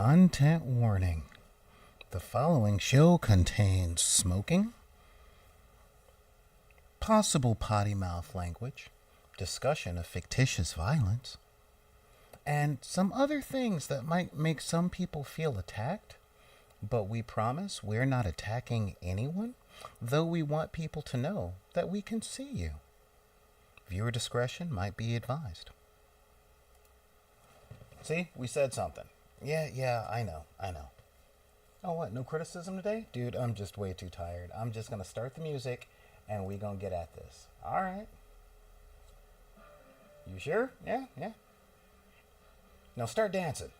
Content warning. The following show contains smoking, possible potty mouth language, discussion of fictitious violence, and some other things that might make some people feel attacked. But we promise we're not attacking anyone, though we want people to know that we can see you. Viewer discretion might be advised. See, we said something. Yeah, I know. Oh, what, no criticism today? Dude, I'm just way too tired. I'm just going to start the music, and we going to get at this. All right. You sure? Yeah. Now start dancing.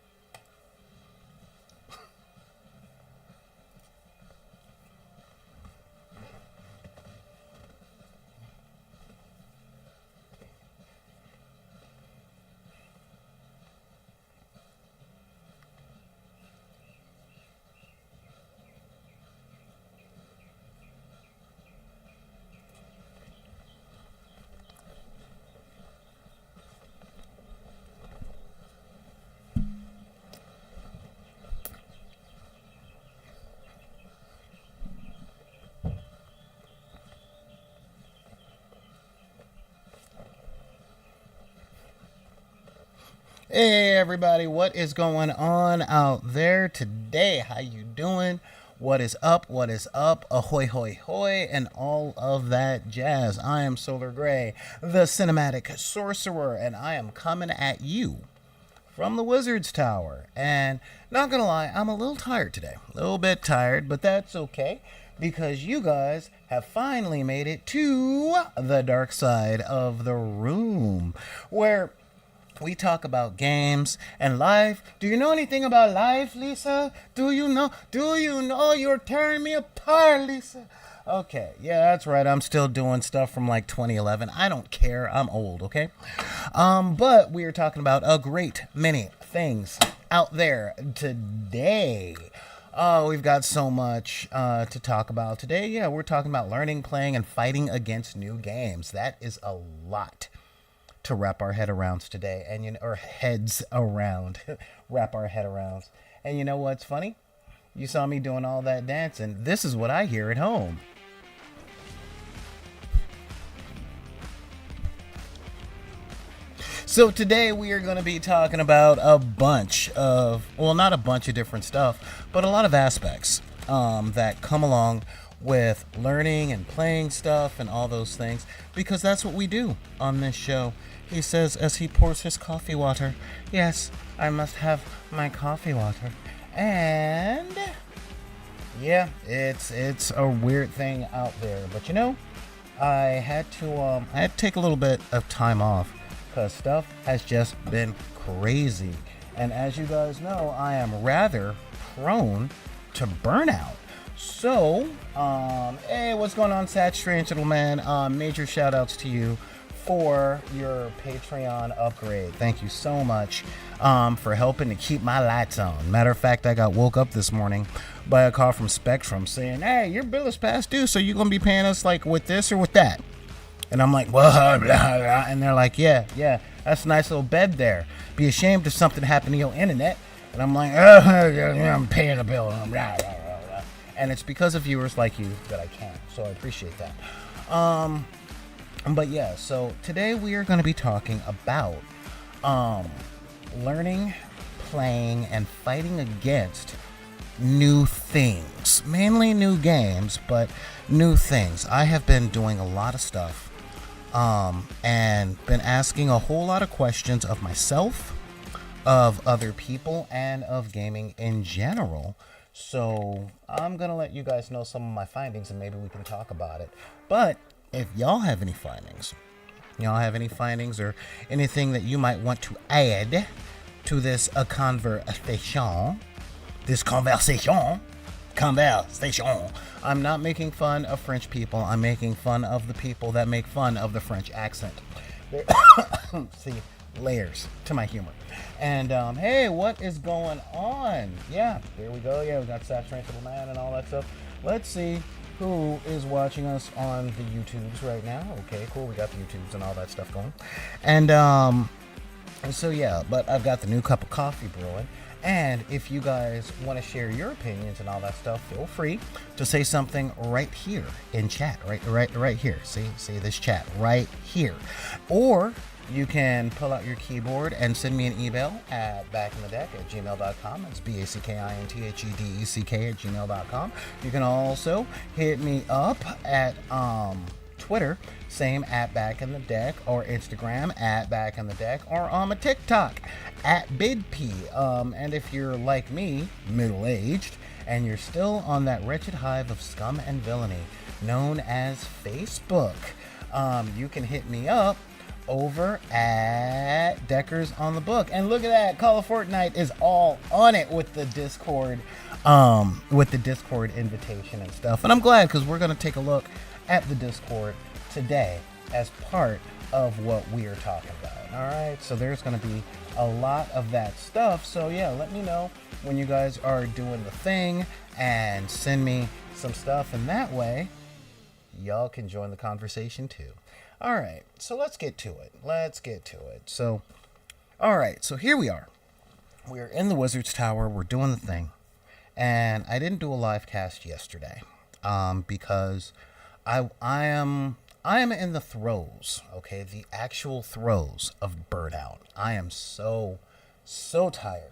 Hey everybody, what is going on out there today? How you doing? What is up? Ahoy hoy hoy and all of that jazz. I am Solar Gray, the cinematic sorcerer, and I am coming at you from the Wizard's Tower. And not gonna lie, I'm a little tired today. A little bit tired, but that's okay, because you guys have finally made it to the dark side of the room, where we talk about games and life. Do you know anything about life, Lisa? Do you know? You're tearing me apart, Lisa. Okay, yeah, that's right. I'm still doing stuff from like 2011. I don't care. I'm old, okay? But we are talking about a great many things out there today. Oh, we've got so much to talk about today. Yeah, we're talking about learning, playing, and fighting against new games. That is a lot to wrap our head around today, and wrap our head around. And you know what's funny? You saw me doing all that dancing. This is what I hear at home. So today we are going to be talking about not a bunch of different stuff, but a lot of aspects that come along with learning and playing stuff and all those things, because that's what we do on this show. He says as he pours his coffee water, yes, I must have my coffee water. And yeah, it's a weird thing out there, but I had to take a little bit of time off because stuff has just been crazy. And as you guys know, I am rather prone to burnout. So, hey, what's going on, Sad Strange Little Man? Major shout outs to you for your Patreon upgrade. Thank you so much for helping to keep my lights on. Matter of fact, I got woke up this morning by a call from Spectrum saying, hey, your bill is past due, so you're going to be paying us like with this or with that? And I'm like, blah, blah, blah. And they're like, yeah, that's a nice little bed there. Be ashamed if something happened to your internet. And I'm like, I'm paying the bill. Blah, blah, blah. And it's because of viewers like you that I can. So I appreciate that. But yeah, so today we are going to be talking about learning, playing, and fighting against new things. Mainly new games, but new things. I have been doing a lot of stuff and been asking a whole lot of questions of myself, of other people, and of gaming in general. So I'm going to let you guys know some of my findings and maybe we can talk about it. But if y'all have any findings, or anything that you might want to add to this conversation. I'm not making fun of French people. I'm making fun of the people that make fun of the French accent. See, layers to my humor. And hey, what is going on? Yeah, there we go. Yeah, we got Saturated Little Man and all that stuff. Let's see who is watching us on the YouTubes right now. Okay, cool. We got the YouTubes and all that stuff going. And so yeah, but I've got the new cup of coffee brewing. And if you guys want to share your opinions and all that stuff, feel free to say something right here in chat, right here. See this chat right here, or you can pull out your keyboard and send me an email at backinthedeck@gmail.com. That's BACKINTHEDECK@gmail.com. You can also hit me up at Twitter, same at Back in the Deck, or Instagram at Back in the Deck, or on my TikTok at BidP. And if you're like me, middle-aged, and you're still on that wretched hive of scum and villainy known as Facebook, you can hit me up over at Deckers on the Book. And look at that, Call of Fortnite is all on it with the Discord invitation and stuff. And I'm glad, because we're going to take a look at the Discord today as part of what we are talking about. All right, so there's going to be a lot of that stuff. So yeah, let me know when you guys are doing the thing and send me some stuff, and that way y'all can join the conversation too. All right, so let's get to it. So, all right, so here we are. We're in the Wizard's Tower. We're doing the thing. And I didn't do a live cast yesterday because I am in the throes, okay, the actual throes of burnout. I am so tired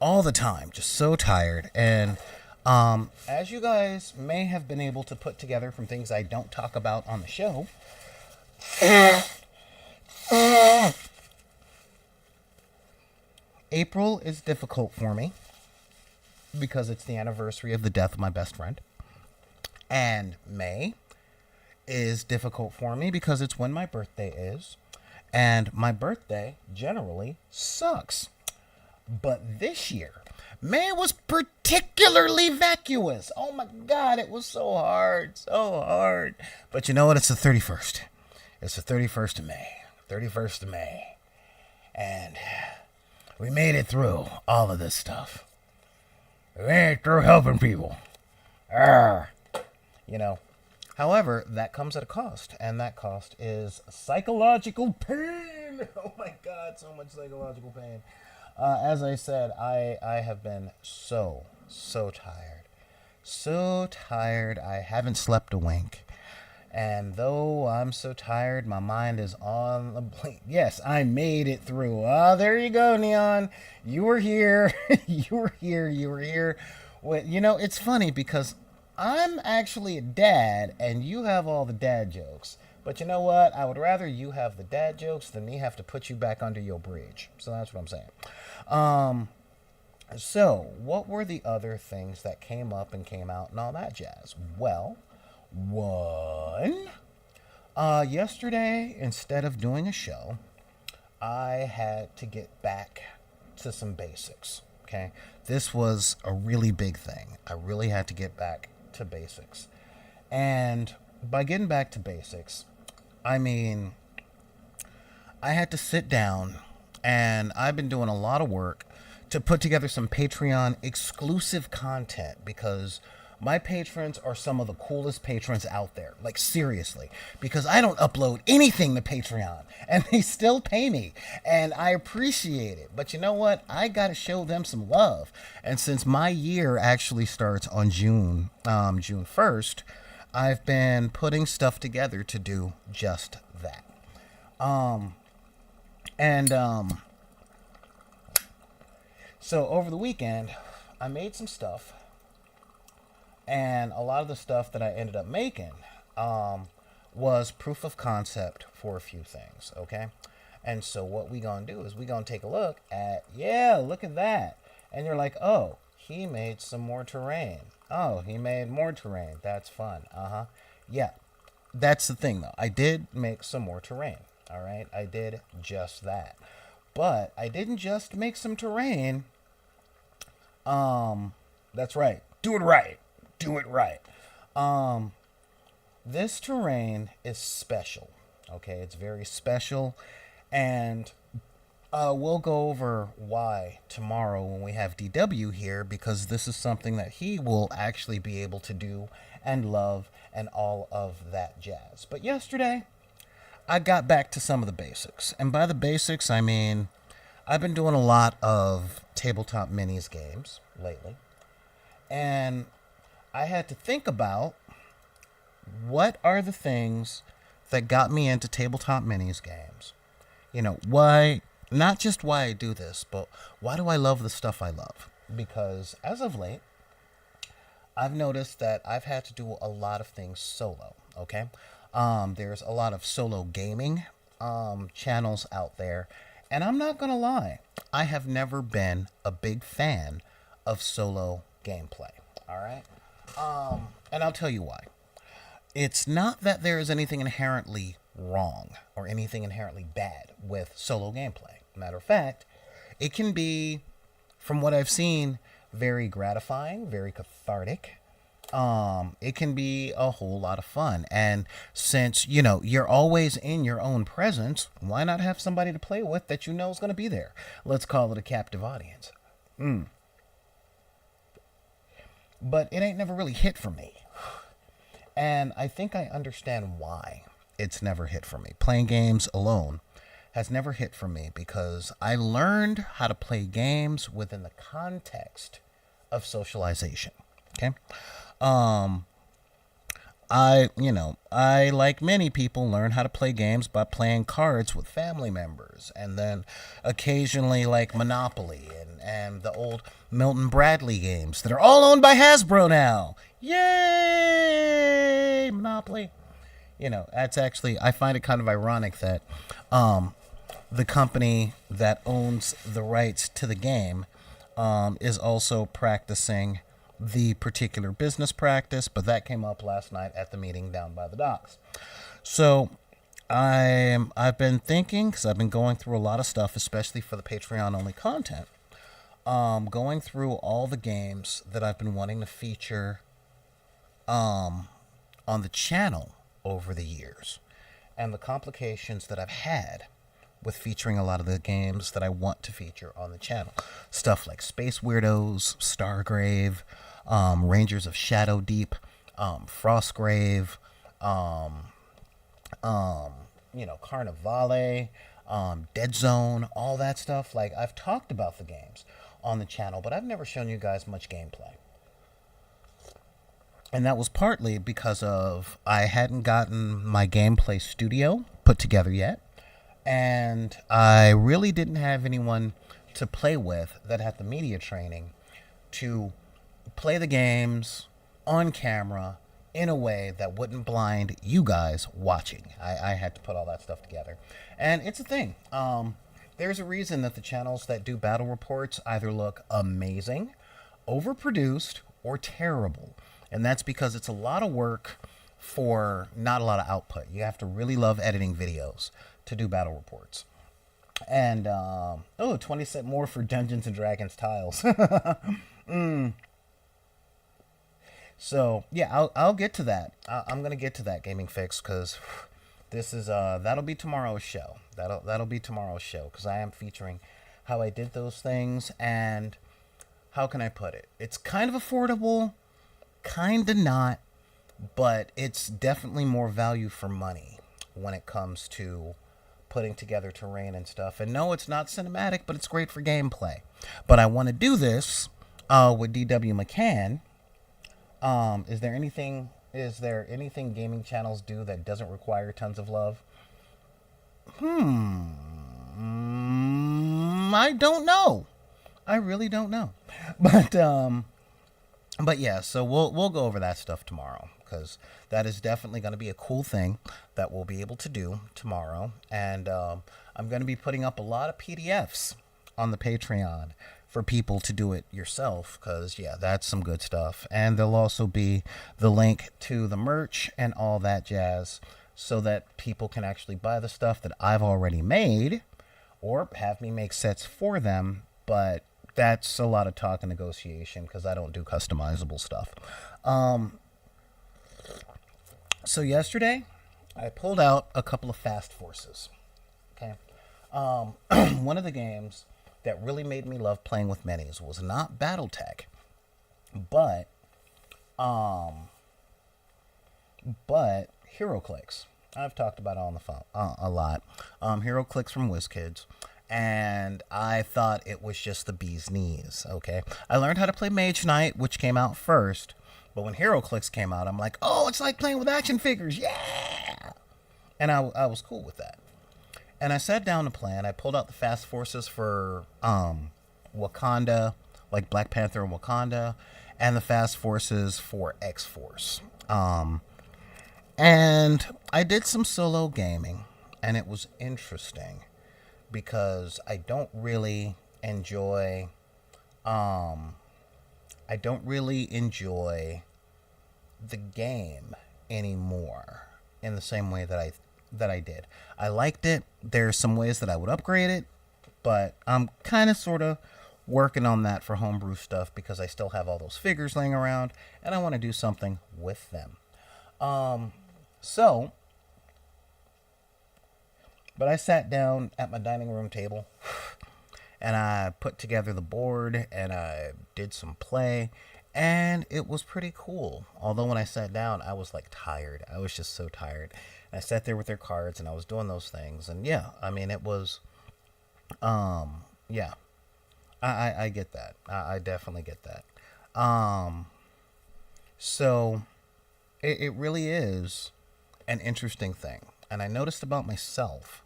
all the time, just so tired. And as you guys may have been able to put together from things I don't talk about on the show, April is difficult for me because it's the anniversary of the death of my best friend. And May is difficult for me because it's when my birthday is. And my birthday generally sucks. But this year, May was particularly vacuous. Oh my God, it was so hard. But you know what? It's the 31st. It's the 31st of May. 31st of May. And we made it through all of this stuff. We made it through helping people. However, that comes at a cost. And that cost is psychological pain. Oh my God, so much psychological pain. As I said, I have been so tired. So tired, I haven't slept a wink. And though I'm so tired, my mind is on the blink. Yes, I made it through. There you go, Neon. You were here. You were here. Well, it's funny because I'm actually a dad, and you have all the dad jokes. But you know what? I would rather you have the dad jokes than me have to put you back under your bridge. So that's what I'm saying. So what were the other things that came up and came out and all that jazz? Well, yesterday, instead of doing a show, I had to get back to some basics, okay? This was a really big thing. I really had to get back to basics. And by getting back to basics, I mean, I had to sit down, and I've been doing a lot of work to put together some Patreon exclusive content because my patrons are some of the coolest patrons out there. Like, seriously. Because I don't upload anything to Patreon. And they still pay me. And I appreciate it. But you know what? I got to show them some love. And since my year actually starts on June 1st, I've been putting stuff together to do just that. So over the weekend, I made some stuff. And a lot of the stuff that I ended up making was proof of concept for a few things, okay? And so what we gonna do is we gonna take a look at, look at that. And you're like, oh, he made some more terrain. Oh, he made more terrain. That's fun. Yeah, that's the thing, though. I did make some more terrain, all right? I did just that. But I didn't just make some terrain. That's right. Do it right. This terrain is special, okay? It's very special, and we'll go over why tomorrow when we have DW here, because this is something that he will actually be able to do and love and all of that jazz. But yesterday, I got back to some of the basics, and by the basics, I mean I've been doing a lot of tabletop minis games lately, and I had to think about what are the things that got me into tabletop minis games. Why, not just why I do this, but why do I love the stuff I love? Because as of late, I've noticed that I've had to do a lot of things solo, okay? There's a lot of solo gaming channels out there, and I'm not going to lie, I have never been a big fan of solo gameplay, all right? And I'll tell you why. It's not that there is anything inherently wrong or anything inherently bad with solo gameplay. Matter of fact, it can be, from what I've seen, very gratifying, very cathartic. It can be a whole lot of fun. And since, you're always in your own presence, why not have somebody to play with that you know is going to be there? Let's call it a captive audience. But it ain't never really hit for me. And I think I understand why it's never hit for me. Playing games alone has never hit for me because I learned how to play games within the context of socialization. Okay? I, like many people, learn how to play games by playing cards with family members, and then occasionally like Monopoly and the old Milton Bradley games that are all owned by Hasbro now. Yay! Monopoly. That's actually, I find it kind of ironic that the company that owns the rights to the game is also practicing the particular business practice, but that came up last night at the meeting down by the docks. So I've been thinking, because I've been going through a lot of stuff, especially for the Patreon only content, going through all the games that I've been wanting to feature on the channel over the years, and the complications that I've had with featuring a lot of the games that I want to feature on the channel. Stuff like Space Weirdos, Stargrave, Rangers of Shadow Deep, Frostgrave, Carnivale, Dead Zone, all that stuff. Like, I've talked about the games on the channel, but I've never shown you guys much gameplay. And that was partly because of I hadn't gotten my gameplay studio put together yet. And I really didn't have anyone to play with that had the media training to play the games on camera in a way that wouldn't blind you guys watching. I had to put all that stuff together. And it's a thing. There's a reason that the channels that do battle reports either look amazing, overproduced, or terrible. And that's because it's a lot of work for not a lot of output. You have to really love editing videos to do battle reports. And 20 cents more for Dungeons and Dragons tiles. So yeah, I'll get to that. I'm gonna get to that gaming fix because this is that'll be tomorrow's show. That'll be tomorrow's show because I am featuring how I did those things, and how can I put it? It's kind of affordable, kind of not, but it's definitely more value for money when it comes to putting together terrain and stuff. And no, it's not cinematic, but it's great for gameplay. But I want to do this with D.W. McCann. Is there anything gaming channels do that doesn't require tons of love? I don't know. I really don't know. But yeah, so we'll go over that stuff tomorrow, because that is definitely going to be a cool thing that we'll be able to do tomorrow. And I'm going to be putting up a lot of PDFs on the Patreon for people to do it yourself, because yeah, that's some good stuff. And there'll also be the link to the merch and all that jazz, so that people can actually buy the stuff that I've already made, or have me make sets for them. But that's a lot of talk and negotiation, because I don't do customizable stuff. So yesterday, I pulled out a couple of fast forces. Okay, one of the games that really made me love playing with minis was not BattleTech, but HeroClix. I've talked about it on the phone a lot. HeroClix from WizKids, and I thought it was just the bee's knees. Okay, I learned how to play Mage Knight, which came out first. But when HeroClix came out, I'm like, oh, it's like playing with action figures, yeah! And I was cool with that. And I sat down to play, and I pulled out the fast forces for Wakanda, like Black Panther and Wakanda, and the fast forces for X Force. And I did some solo gaming, and it was interesting because I don't really enjoy the game anymore in the same way that I did. I liked it. There's some ways that I would upgrade it, but I'm kind of sort of working on that for homebrew stuff because I still have all those figures laying around and I want to do something with them. So, but I sat down at my dining room table and I put together the board and I did some play and it was pretty cool. Although when I sat down, I was like tired. I was just so tired. And I sat there with their cards and I was doing those things. And yeah, I mean, it was, yeah, I get that. I definitely get that. So it really is an interesting thing. And I noticed about myself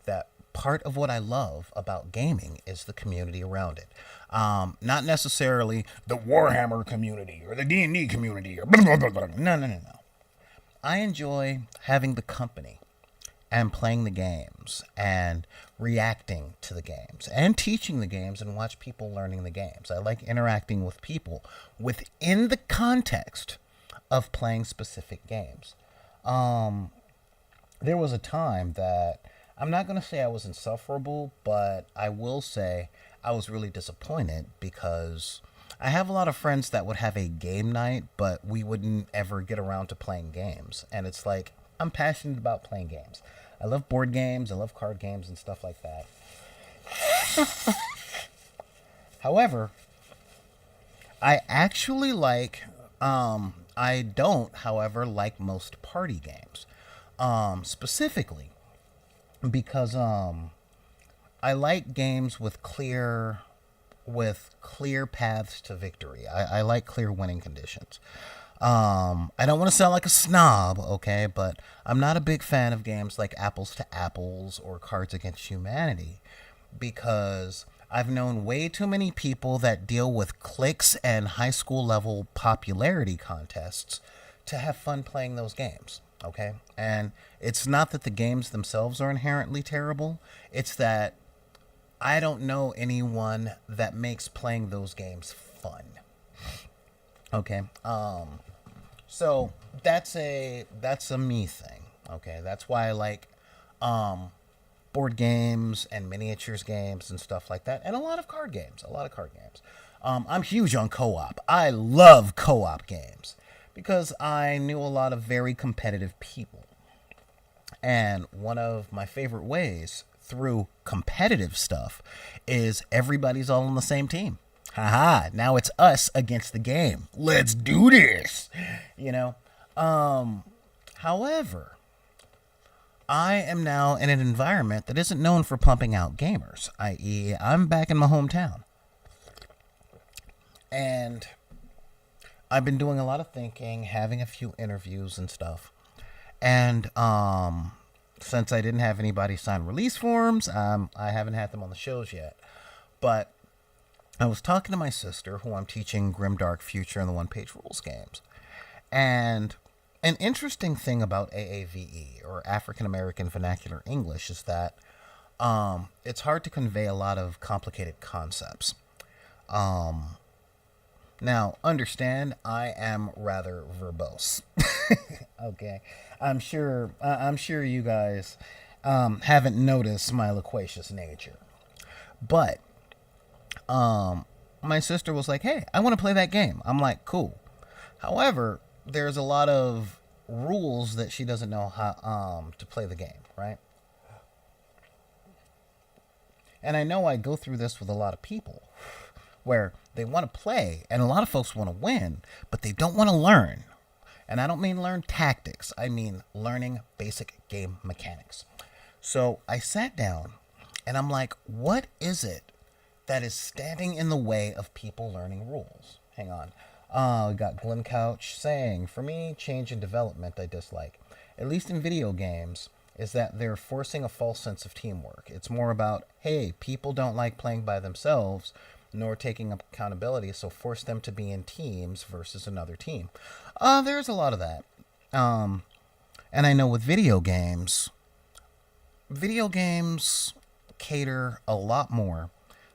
that part of what I love about gaming is the community around it. Not necessarily the Warhammer community or the D&D community or blah, blah, blah, blah. No. I enjoy having the company and playing the games and reacting to the games and teaching the games and watch people learning the games. I like interacting with people within the context of playing specific games. There was a time that I'm not going to say I was insufferable, but I will say I was really disappointed because I have a lot of friends that would have a game night, but we wouldn't ever get around to playing games. And it's like, I'm passionate about playing games. I love board games, I love card games and stuff like that. However, I actually like, I don't, however, like most party games. Specifically, because I like games with clear paths to victory. I like clear winning conditions. I don't want to sound like a snob, okay, but I'm not a big fan of games like Apples to Apples or Cards Against Humanity because I've known way too many people that deal with cliques and high school level popularity contests to have fun playing those games. Okay? And it's not that the games themselves are inherently terrible. It's that I don't know anyone that makes playing those games fun. Okay? So that's a me thing. Okay? That's why I like board games and miniatures games and stuff like that. And a lot of card games. I'm huge on co-op. I love co-op games because I knew a lot of very competitive people. And one of my favorite ways through competitive stuff is everybody's all on the same team. Haha, now it's us against the game. Let's do this. You know? However, I am now in an environment that isn't known for pumping out gamers, i.e., I'm back in my hometown. And I've been doing a lot of thinking, having a few interviews and stuff. And since I didn't have anybody sign release forms, I haven't had them on the shows yet. But I was talking to my sister, who I'm teaching Grimdark Future and the One-Page Rules games. And an interesting thing about AAVE, or African American Vernacular English, is that it's hard to convey a lot of complicated concepts. Now, understand, I am rather verbose. Okay, I'm sure you guys haven't noticed my loquacious nature, but my sister was like, "Hey, I want to play that game." I'm like, "Cool." However, there's a lot of rules that she doesn't know how to play the game, right? And I know I go through this with a lot of people where they want to play and a lot of folks want to win, but they don't want to learn. And I don't mean learn tactics. I mean learning basic game mechanics. So I sat down And I'm like, what is it that is standing in the way of people learning rules? Hang on. We got Glenn Couch saying, for me, change in development I dislike, at least in video games, is that they're forcing a false sense of teamwork. It's more about, hey, people don't like playing by themselves nor taking accountability, so force them to be in teams versus another team. There's a lot of that. And I know with video games cater a lot more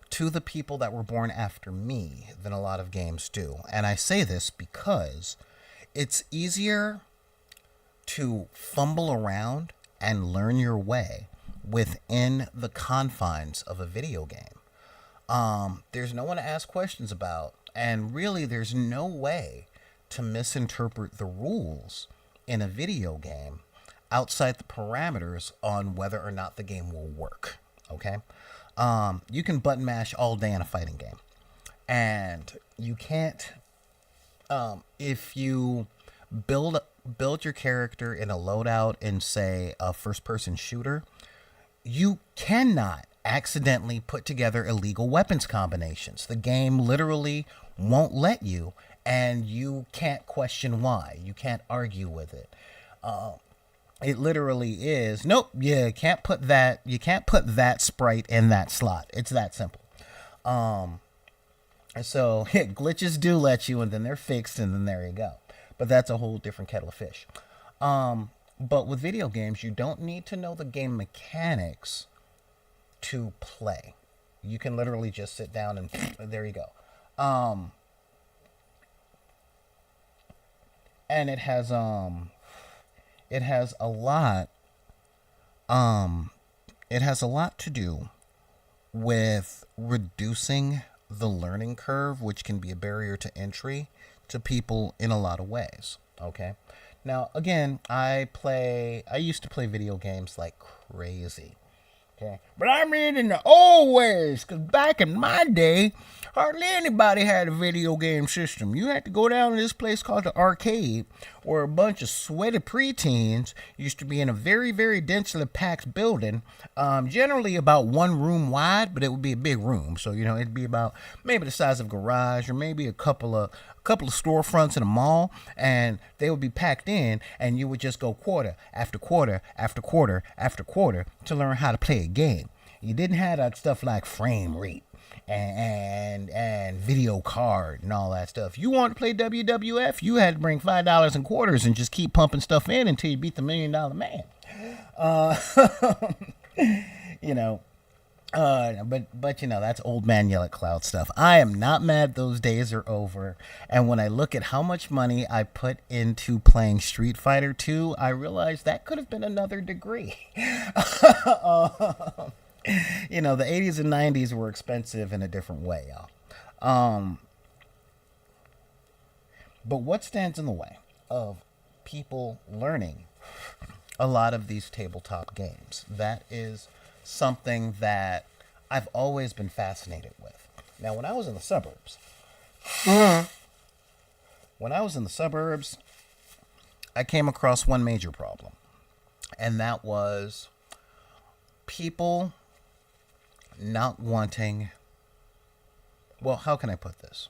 to the people that were born after me than a lot of games do. And I say this because it's easier to fumble around and learn your way within the confines of a video game. There's no one to ask questions about, and really there's no way to misinterpret the rules in a video game outside the parameters on whether or not the game will work. Okay? You can button mash all day in a fighting game, and you can't. If you build your character in a loadout in, say, a first-person shooter, you cannot accidentally put together illegal weapons combinations. The game literally won't let you, and you can't question why. You can't argue with it. It literally is, nope, you can't put that sprite in that slot. It's that simple. So glitches do let you, and then they're fixed, and then there you go. But that's a whole different kettle of fish. But with video games, you don't need to know the game mechanics to play. You can literally just sit down and there you go. And it has a lot to do with reducing the learning curve, which can be a barrier to entry to people in a lot of ways. Okay. Now, again, I used to play video games like crazy. Okay. But I mean in the old ways, because back in my day, hardly anybody had a video game system. You had to go down to this place called the arcade, where a bunch of sweaty preteens used to be in a very, very densely packed building, generally about one room wide, but it would be a big room. So, it'd be about maybe the size of a garage, or maybe a couple of storefronts in a mall, and they would be packed in, and you would just go quarter after quarter after quarter after quarter to learn how to play a game. You didn't have that stuff like frame rate and video card and all that stuff. You want to play WWF, you had to bring $5 in quarters and just keep pumping stuff in until you beat the $1 Million Man. But that's old man yell at cloud stuff. I am not mad those days are over. And when I look at how much money I put into playing Street Fighter 2, I realize that could have been another degree. The 80s and 90s were expensive in a different way, y'all. But what stands in the way of people learning a lot of these tabletop games? That is something that I've always been fascinated with. Now, when I was in the suburbs, I came across one major problem, and that was people not wanting, well, how can I put this?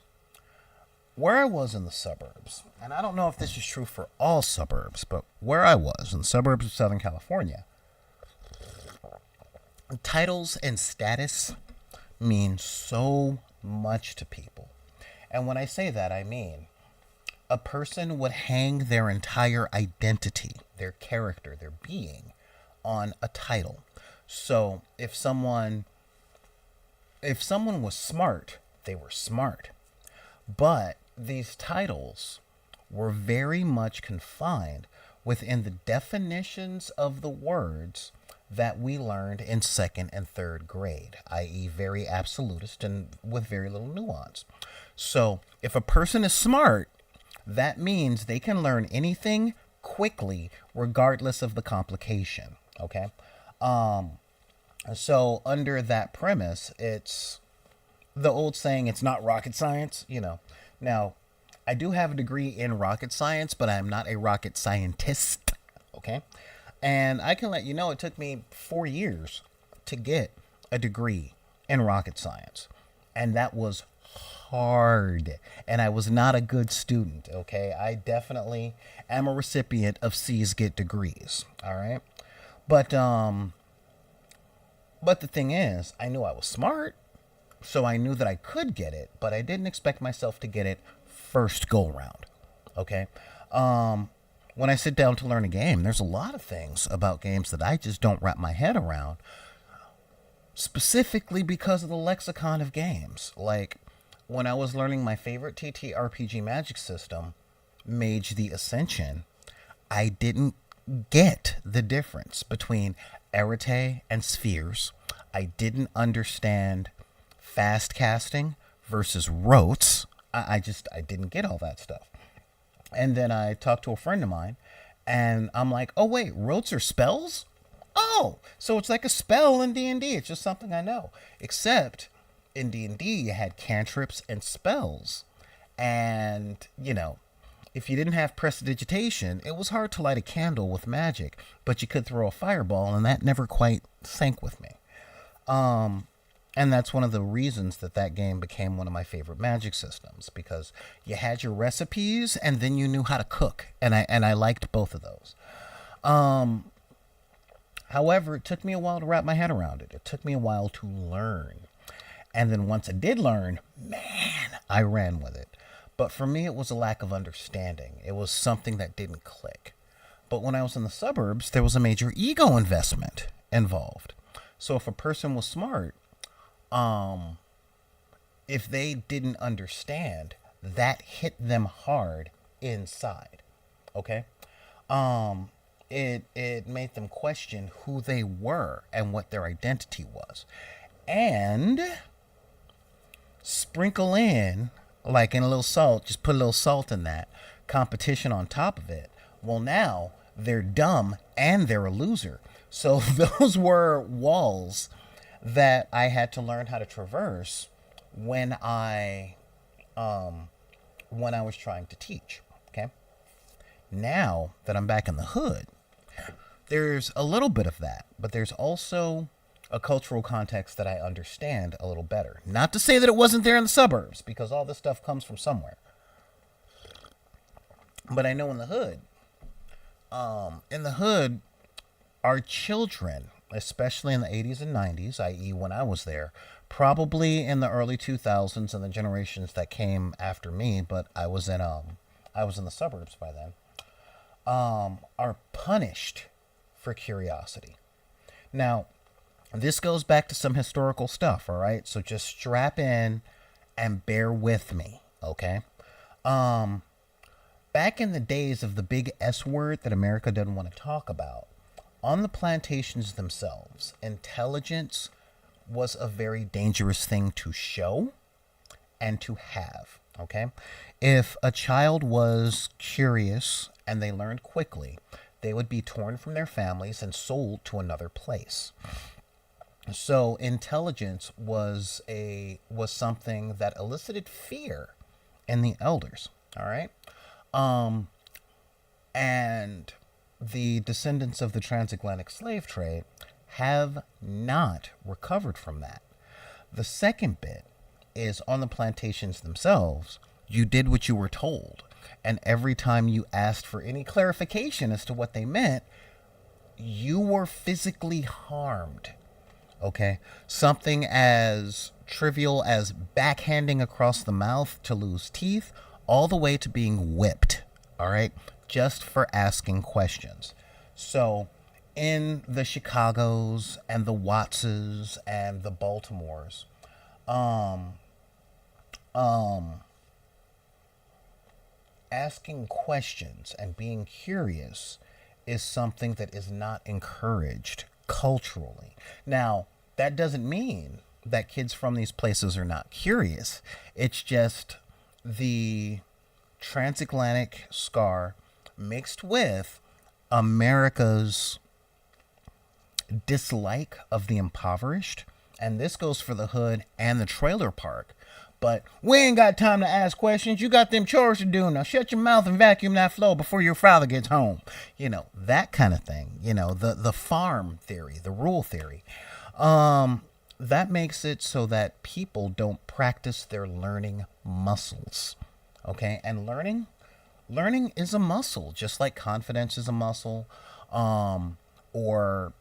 Where I was in the suburbs, and I don't know if this is true for all suburbs, but where I was in the suburbs of Southern California, titles and status mean so much to people. And when I say that, I mean a person would hang their entire identity, their character, their being on a title. So if someone was smart, they were smart. But these titles were very much confined within the definitions of the words that we learned in second and third grade, i.e. very absolutist and with very little nuance. So if a person is smart, that means they can learn anything quickly regardless of the complication. Okay? So under that premise, it's the old saying, it's not rocket science, Now, I do have a degree in rocket science, but I'm not a rocket scientist. Okay? And I can let you know it took me 4 years to get a degree in rocket science, and that was hard. And I was not a good student, okay? I definitely am a recipient of C's get degrees, all right? But but the thing is, I knew I was smart, so I knew that I could get it, but I didn't expect myself to get it first go round. Okay? When I sit down to learn a game, there's a lot of things about games that I just don't wrap my head around, specifically because of the lexicon of games. Like when I was learning my favorite TTRPG magic system, Mage the Ascension, I didn't get the difference between arete and spheres. I didn't understand fast casting versus rotes. I didn't get all that stuff. And then I talked to a friend of mine, and I'm like, oh wait, rotes are spells? Oh, so it's like a spell in D&D. It's just something I know. Except in D&D, you had cantrips and spells. And, if you didn't have prestidigitation, it was hard to light a candle with magic, but you could throw a fireball, and that never quite sank with me. And that's one of the reasons that game became one of my favorite magic systems, because you had your recipes and then you knew how to cook, and I liked both of those. However, it took me a while to wrap my head around it. It took me a while to learn. And then once I did learn, man, I ran with it. But for me, it was a lack of understanding. It was something that didn't click. But when I was in the suburbs, there was a major ego investment involved. So if a person was smart, if they didn't understand, that hit them hard inside. Okay? It made them question who they were and what their identity was. And sprinkle in, like in a little salt, just put a little salt in that, competition on top of it. Well, now they're dumb and they're a loser. So those were walls that I had to learn how to traverse when I was trying to teach. Okay. Now that I'm back in the hood, there's a little bit of that, but there's also a cultural context that I understand a little better. Not to say that it wasn't there in the suburbs, because all this stuff comes from somewhere. But I know in the hood, our children, especially in the 80s and 90s, i.e. when I was there, probably in the early 2000s and the generations that came after me, but I was in the suburbs by then, are punished for curiosity. Now, this goes back to some historical stuff, all right? So just strap in and bear with me, okay? Back in the days of the big S word that America doesn't want to talk about, on the plantations themselves, intelligence was a very dangerous thing to show and to have, okay? If a child was curious and they learned quickly, they would be torn from their families and sold to another place. So intelligence was something that elicited fear in the elders, all right? And the descendants of the transatlantic slave trade have not recovered from that. The second bit is on the plantations themselves, you did what you were told. And every time you asked for any clarification as to what they meant, you were physically harmed. Okay? Something as trivial as backhanding across the mouth to lose teeth, all the way to being whipped. All right? Just for asking questions. So, in the Chicagos and the Wattses and the Baltimores, asking questions and being curious is something that is not encouraged culturally. Now, that doesn't mean that kids from these places are not curious. It's just the transatlantic scar mixed with America's dislike of the impoverished. And this goes for the hood and the trailer park. But we ain't got time to ask questions. You got them chores to do. Now shut your mouth and vacuum that floor before your father gets home. That kind of thing. The farm theory, the rural theory. that makes it so that people don't practice their learning muscles. Okay, and learning is a muscle, just like confidence is a muscle, or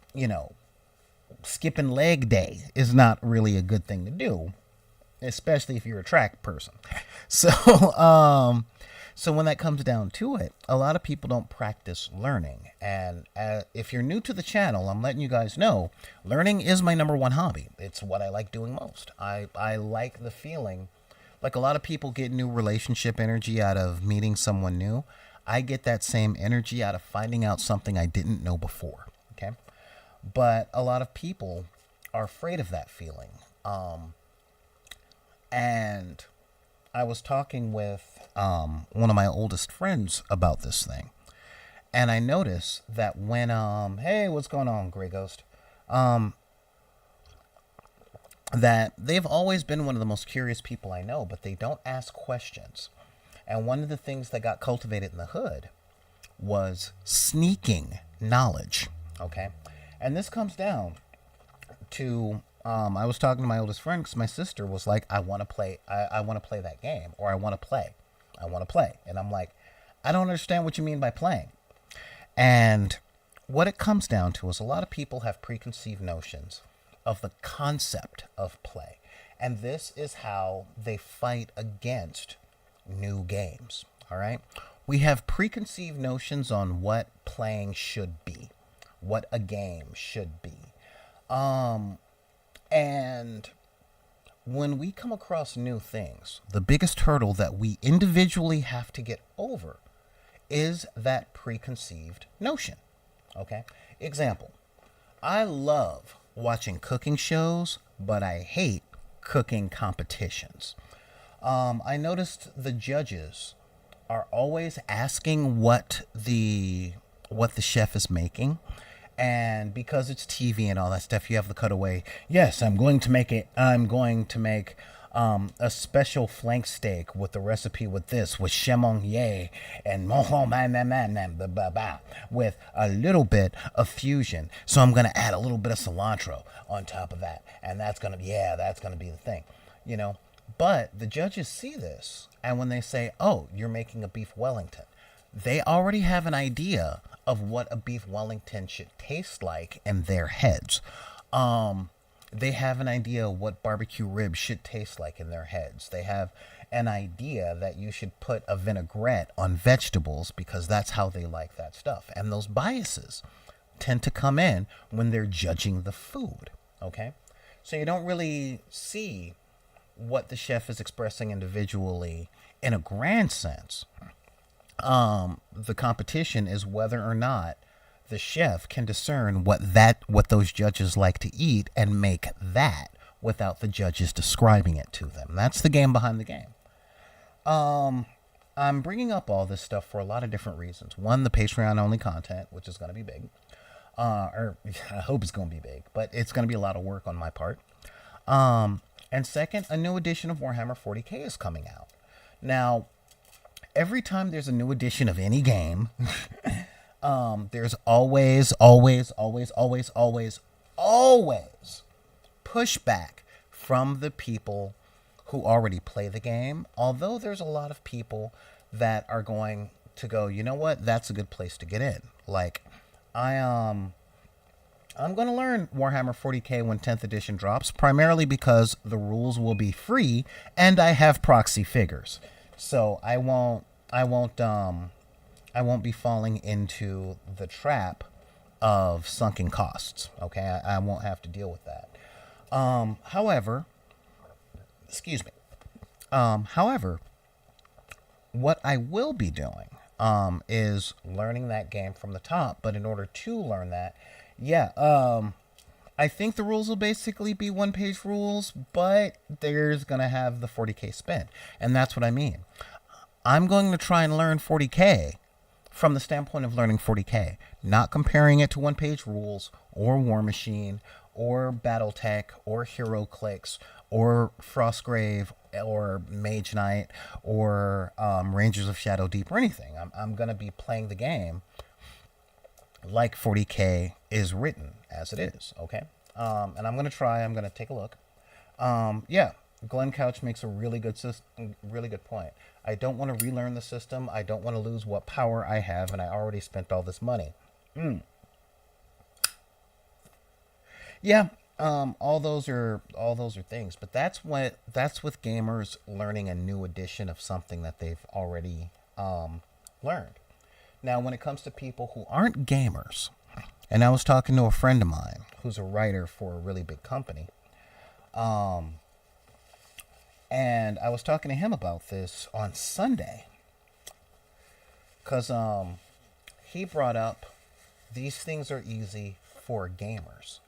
skipping leg day is not really a good thing to do, especially if you're a track person. So, so when that comes down to it, a lot of people don't practice learning. And if you're new to the channel, I'm letting you guys know, learning is my number one hobby. It's what I like doing most. I like the feeling. Like a lot of people get new relationship energy out of meeting someone new. I get that same energy out of finding out something I didn't know before. Okay. But a lot of people are afraid of that feeling. And I was talking with one of my oldest friends about this thing. And I noticed that when, hey, what's going on, Grey Ghost? That they've always been one of the most curious people I know, but they don't ask questions. And one of the things that got cultivated in the hood was sneaking knowledge. Okay. And this comes down to I was talking to my oldest friend because my sister was like, I want to play. I want to play that game, or I want to play. I want to play. And I'm like, I don't understand what you mean by playing. And what it comes down to is a lot of people have preconceived notions of the concept of play. And this is how they fight against new games. All right. We have preconceived notions on what playing should be, what a game should be. And when we come across new things, the biggest hurdle that we individually have to get over is that preconceived notion. Okay? Example, I love watching cooking shows, but I hate cooking competitions. I noticed the judges are always asking what the chef is making. And because it's TV and all that stuff, you have the cutaway. Yes, I'm going to make a special flank steak with the recipe with this, with chemonier and with a little bit of fusion. So I'm going to add a little bit of cilantro on top of that. And that's going to be the thing, But the judges see this. And when they say, oh, you're making a beef Wellington, they already have an idea of what a beef Wellington should taste like in their heads. They have an idea of what barbecue ribs should taste like in their heads. They have an idea that you should put a vinaigrette on vegetables because that's how they like that stuff. And those biases tend to come in when they're judging the food. Okay? So you don't really see what the chef is expressing individually in a grand sense. The competition is whether or not the chef can discern what those judges like to eat and make that without the judges describing it to them. That's the game behind the game. I'm bringing up all this stuff for a lot of different reasons. One, the Patreon only content, which is going to be big. Or I hope it's going to be big, but it's going to be a lot of work on my part. And second, a new edition of Warhammer 40K is coming out. Now, every time there's a new edition of any game, there's always pushback from the people who already play the game. Although there's a lot of people that are going to go, you know what, that's a good place to get in. Like, I'm going to learn Warhammer 40K when 10th edition drops, primarily because the rules will be free and I have proxy figures. So I won't be falling into the trap of sunken costs. Okay, I won't have to deal with that. However, what I will be doing is learning that game from the top. But in order to learn that, I think the rules will basically be one-page rules, but there's going to have the 40K spin. And that's what I mean. I'm going to try and learn 40K from the standpoint of learning 40K, not comparing it to one-page rules or War Machine or Battletech or HeroClix or Frostgrave or Mage Knight or Rangers of Shadow Deep or anything. I'm going to be playing the game like 40K is written as it is, okay? And I'm going to take a look. Yeah, Glenn Couch makes a really good really good point. I don't want to relearn the system. I don't want to lose what power I have, and I already spent all this money. Yeah, all those are things, but that's with gamers learning a new edition of something that they've already learned. Now, when it comes to people who aren't gamers, and I was talking to a friend of mine who's a writer for a really big company, and I was talking to him about this on Sunday, because he brought up these things are easy for gamers.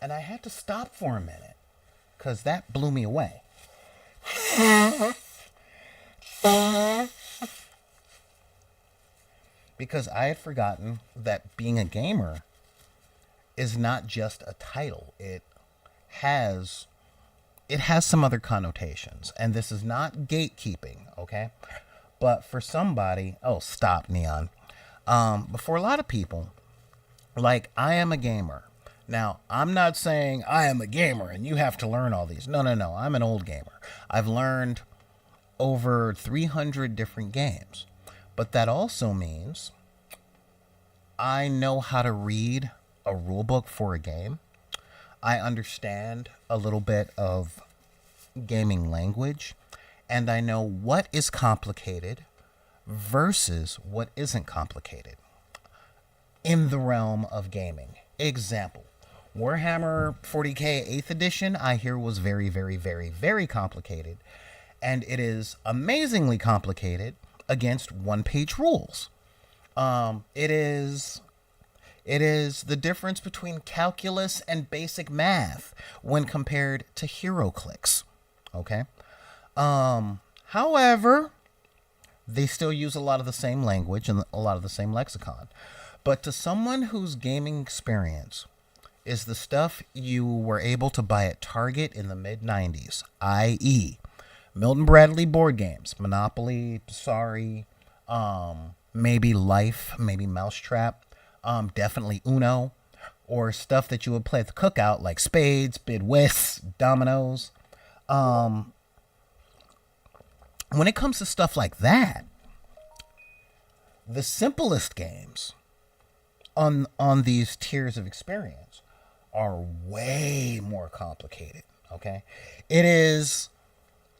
And I had to stop for a minute because that blew me away. Because I had forgotten that being a gamer is not just a title. Has it has some other connotations, and this is not gatekeeping, okay? But for somebody, oh, stop, Neon. But for a lot of people, like, I am a gamer. Now, I'm not saying I am a gamer and you have to learn all these. No, no, no. I'm an old gamer. I've learned over 300 different games. But that also means I know how to read a rule book for a game. I understand a little bit of gaming language. And I know what is complicated versus what isn't complicated in the realm of gaming. Example. Warhammer 40k 8th edition, I hear, was very, very, very, very complicated. And it is amazingly complicated against one-page rules. It is the difference between calculus and basic math when compared to HeroClix. Okay? However, they still use a lot of the same language and a lot of the same lexicon. But to someone whose gaming experience is the stuff you were able to buy at Target in the mid-90s, i.e. Milton Bradley board games, Monopoly, Sorry, maybe Life, maybe Mousetrap, definitely Uno, or stuff that you would play at the cookout like Spades, Bid Whist, Dominoes. When it comes to stuff like that, the simplest games on these tiers of experience are way more complicated. Okay, it is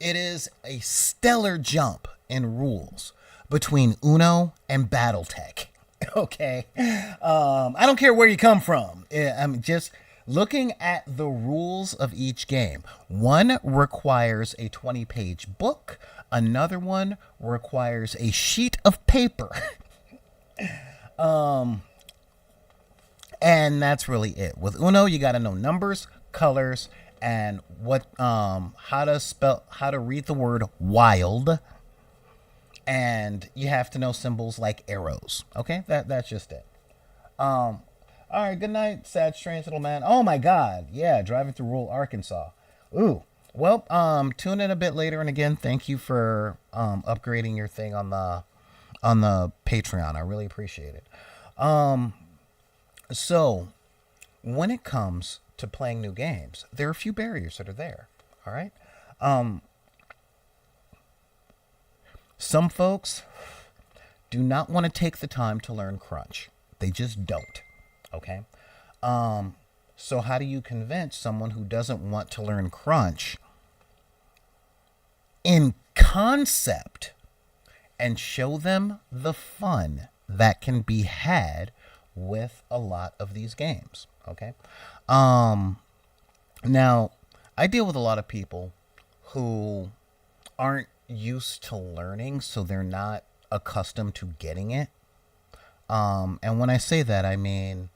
a stellar jump in rules between Uno and BattleTech. Okay, I don't care where you come from. I'm just looking at the rules of each game. One requires a 20-page book. Another one requires a sheet of paper. And that's really it. With Uno, you got to know numbers, colors, and how to read the word wild. And you have to know symbols like arrows. Okay, that's just it. All right, good night, sad, strange little man. Oh my God, yeah, driving through rural Arkansas. Ooh, well, tune in a bit later, and again, thank you for upgrading your thing on the Patreon. I really appreciate it. So, when it comes to playing new games, there are a few barriers that are there. All right. Some folks do not want to take the time to learn Crunch. They just don't. Okay. So how do you convince someone who doesn't want to learn Crunch in concept and show them the fun that can be had with a lot of these games? Okay. Now, I deal with a lot of people who aren't used to learning, so they're not accustomed to getting it. And when I say that, I mean,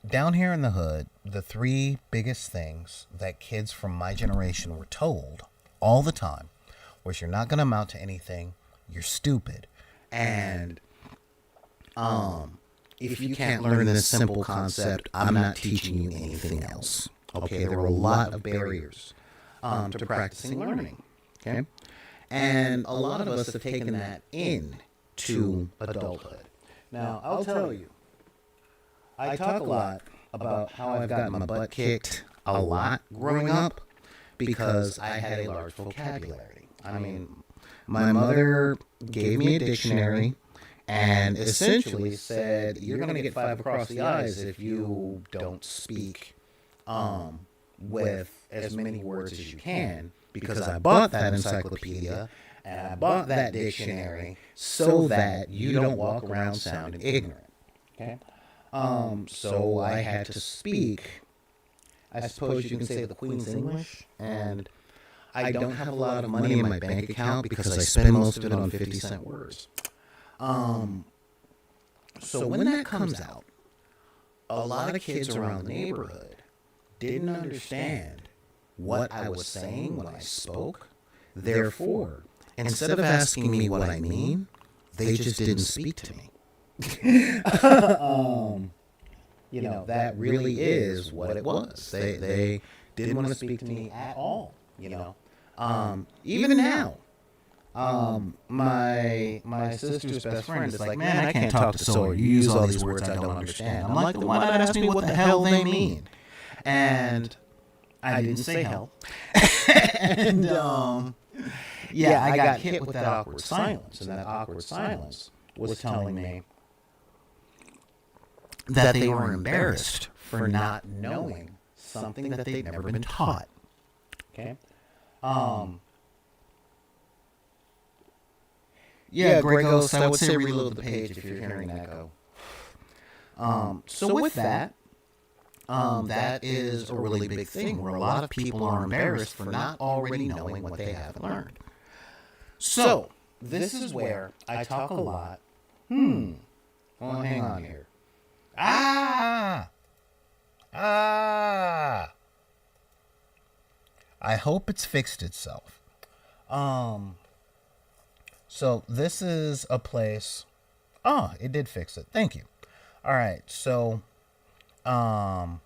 down here in the hood, the three biggest things that kids from my generation were told all the time was you're not going to amount to anything, you're stupid, and if you can't learn this simple concept, I'm not teaching you anything else. Okay, there were a lot of barriers to practicing learning. Okay, and a lot of us have taken that into adulthood. Now, I'll tell you, I talk a lot about how I've gotten my butt kicked a lot growing up because I had a large vocabulary. I mean, my mother gave me a dictionary and essentially said, you're going to get 5 across the eyes if you don't speak with as many words as you can, because I bought that encyclopedia and I bought that dictionary so that you don't walk around sounding ignorant. Okay? So I had to speak, I suppose you can say, the Queen's English, and I don't have a lot of money in my bank account because I spend most of it on 50-cent words. So when that comes out, a lot of kids around the neighborhood didn't understand what I was saying when I spoke. Therefore, instead of asking me what I mean, they just didn't speak to me. That really is what it was. They didn't want to speak to me at all. Even now, my sister's best friend is like, man, I can't talk to Sawyer. You use all these words I don't understand. I'm like, why not ask me what the hell they mean? And I didn't say hell. And I got hit with that awkward silence, and that awkward silence was telling me that they were embarrassed for not knowing something that they'd never been taught. Okay? Yeah, Gregos, I would say reload the page if you're hearing an echo. So with that, that is a really big thing where a lot of people are embarrassed for not already knowing what they haven't learned. So, this is where I talk a lot. Well, hang on here. I hope it's fixed itself. So this is a place. Oh, it did fix it. Thank you. All right. So, I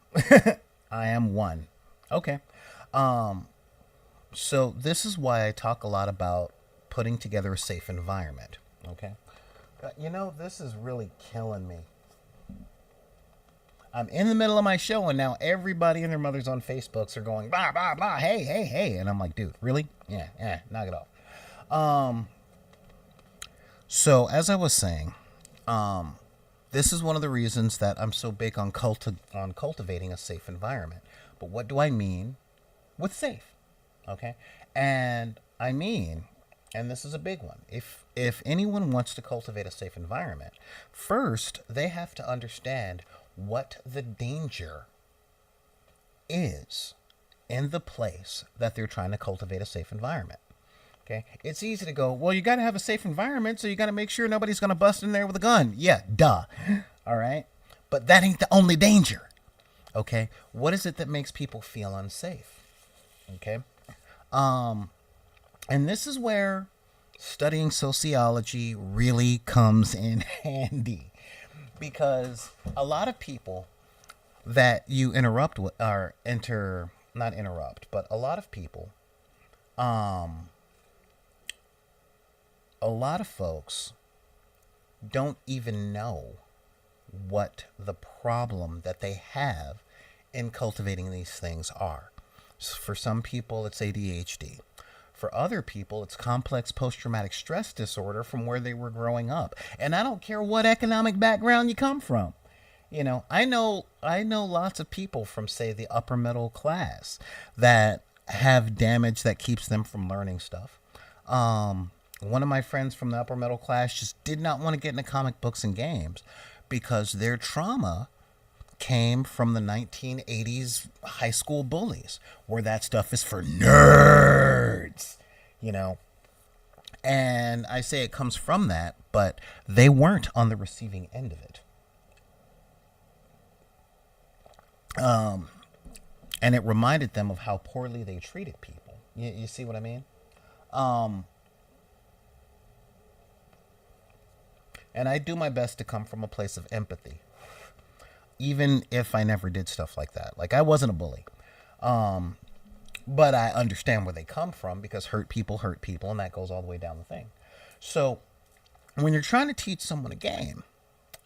am one. Okay. So this is why I talk a lot about putting together a safe environment. Okay. This is really killing me. I'm in the middle of my show, and now everybody and their mothers on Facebooks are going, blah, blah, blah, hey, hey, hey. And I'm like, dude, really? Yeah, knock it off. So, as I was saying, this is one of the reasons that I'm so big on cultivating a safe environment. But what do I mean with safe? Okay? And I mean, and this is a big one, if anyone wants to cultivate a safe environment, first, they have to understand what the danger is in the place that they're trying to cultivate a safe environment. Okay? It's easy to go, well, you got to have a safe environment, so you got to make sure nobody's going to bust in there with a gun. Yeah, duh. All right? But that ain't the only danger. Okay? What is it that makes people feel unsafe? Okay? And this is where studying sociology really comes in handy. Because a lot of people that you interrupt with, or not interrupt, but a lot of people, a lot of folks don't even know what the problem that they have in cultivating these things are. For some people, it's ADHD. For other people, it's complex post-traumatic stress disorder from where they were growing up. And I don't care what economic background you come from. I know lots of people from, say, the upper middle class that have damage that keeps them from learning stuff. One of my friends from the upper middle class just did not want to get into comic books and games because their trauma came from the 1980s high school bullies, where that stuff is for nerds, And I say it comes from that, but they weren't on the receiving end of it. And it reminded them of how poorly they treated people. You see what I mean? And I do my best to come from a place of empathy, even if I never did stuff like that. Like, I wasn't a bully. But I understand where they come from, because hurt people, and that goes all the way down the thing. So when you're trying to teach someone a game,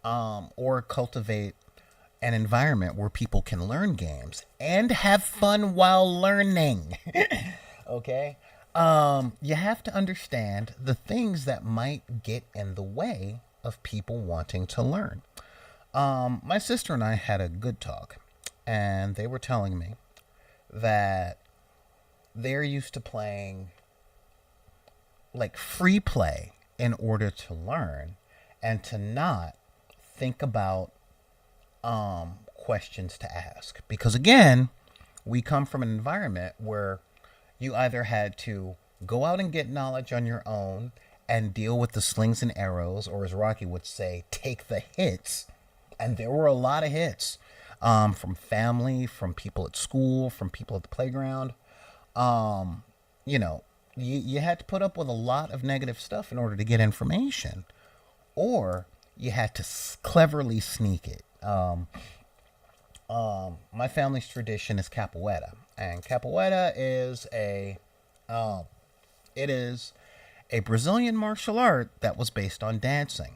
or cultivate an environment where people can learn games and have fun while learning. Okay? You have to understand the things that might get in the way of people wanting to learn. My sister and I had a good talk, and they were telling me that they're used to playing like free play in order to learn and to not think about questions to ask. Because again, we come from an environment where you either had to go out and get knowledge on your own and deal with the slings and arrows, or as Rocky would say, take the hits. And there were a lot of hits from family, from people at school, from people at the playground. Um, you know, you had to put up with a lot of negative stuff in order to get information, or you had to cleverly sneak it. My family's tradition is capoeira, and capoeira is um, it is a Brazilian martial art that was based on dancing.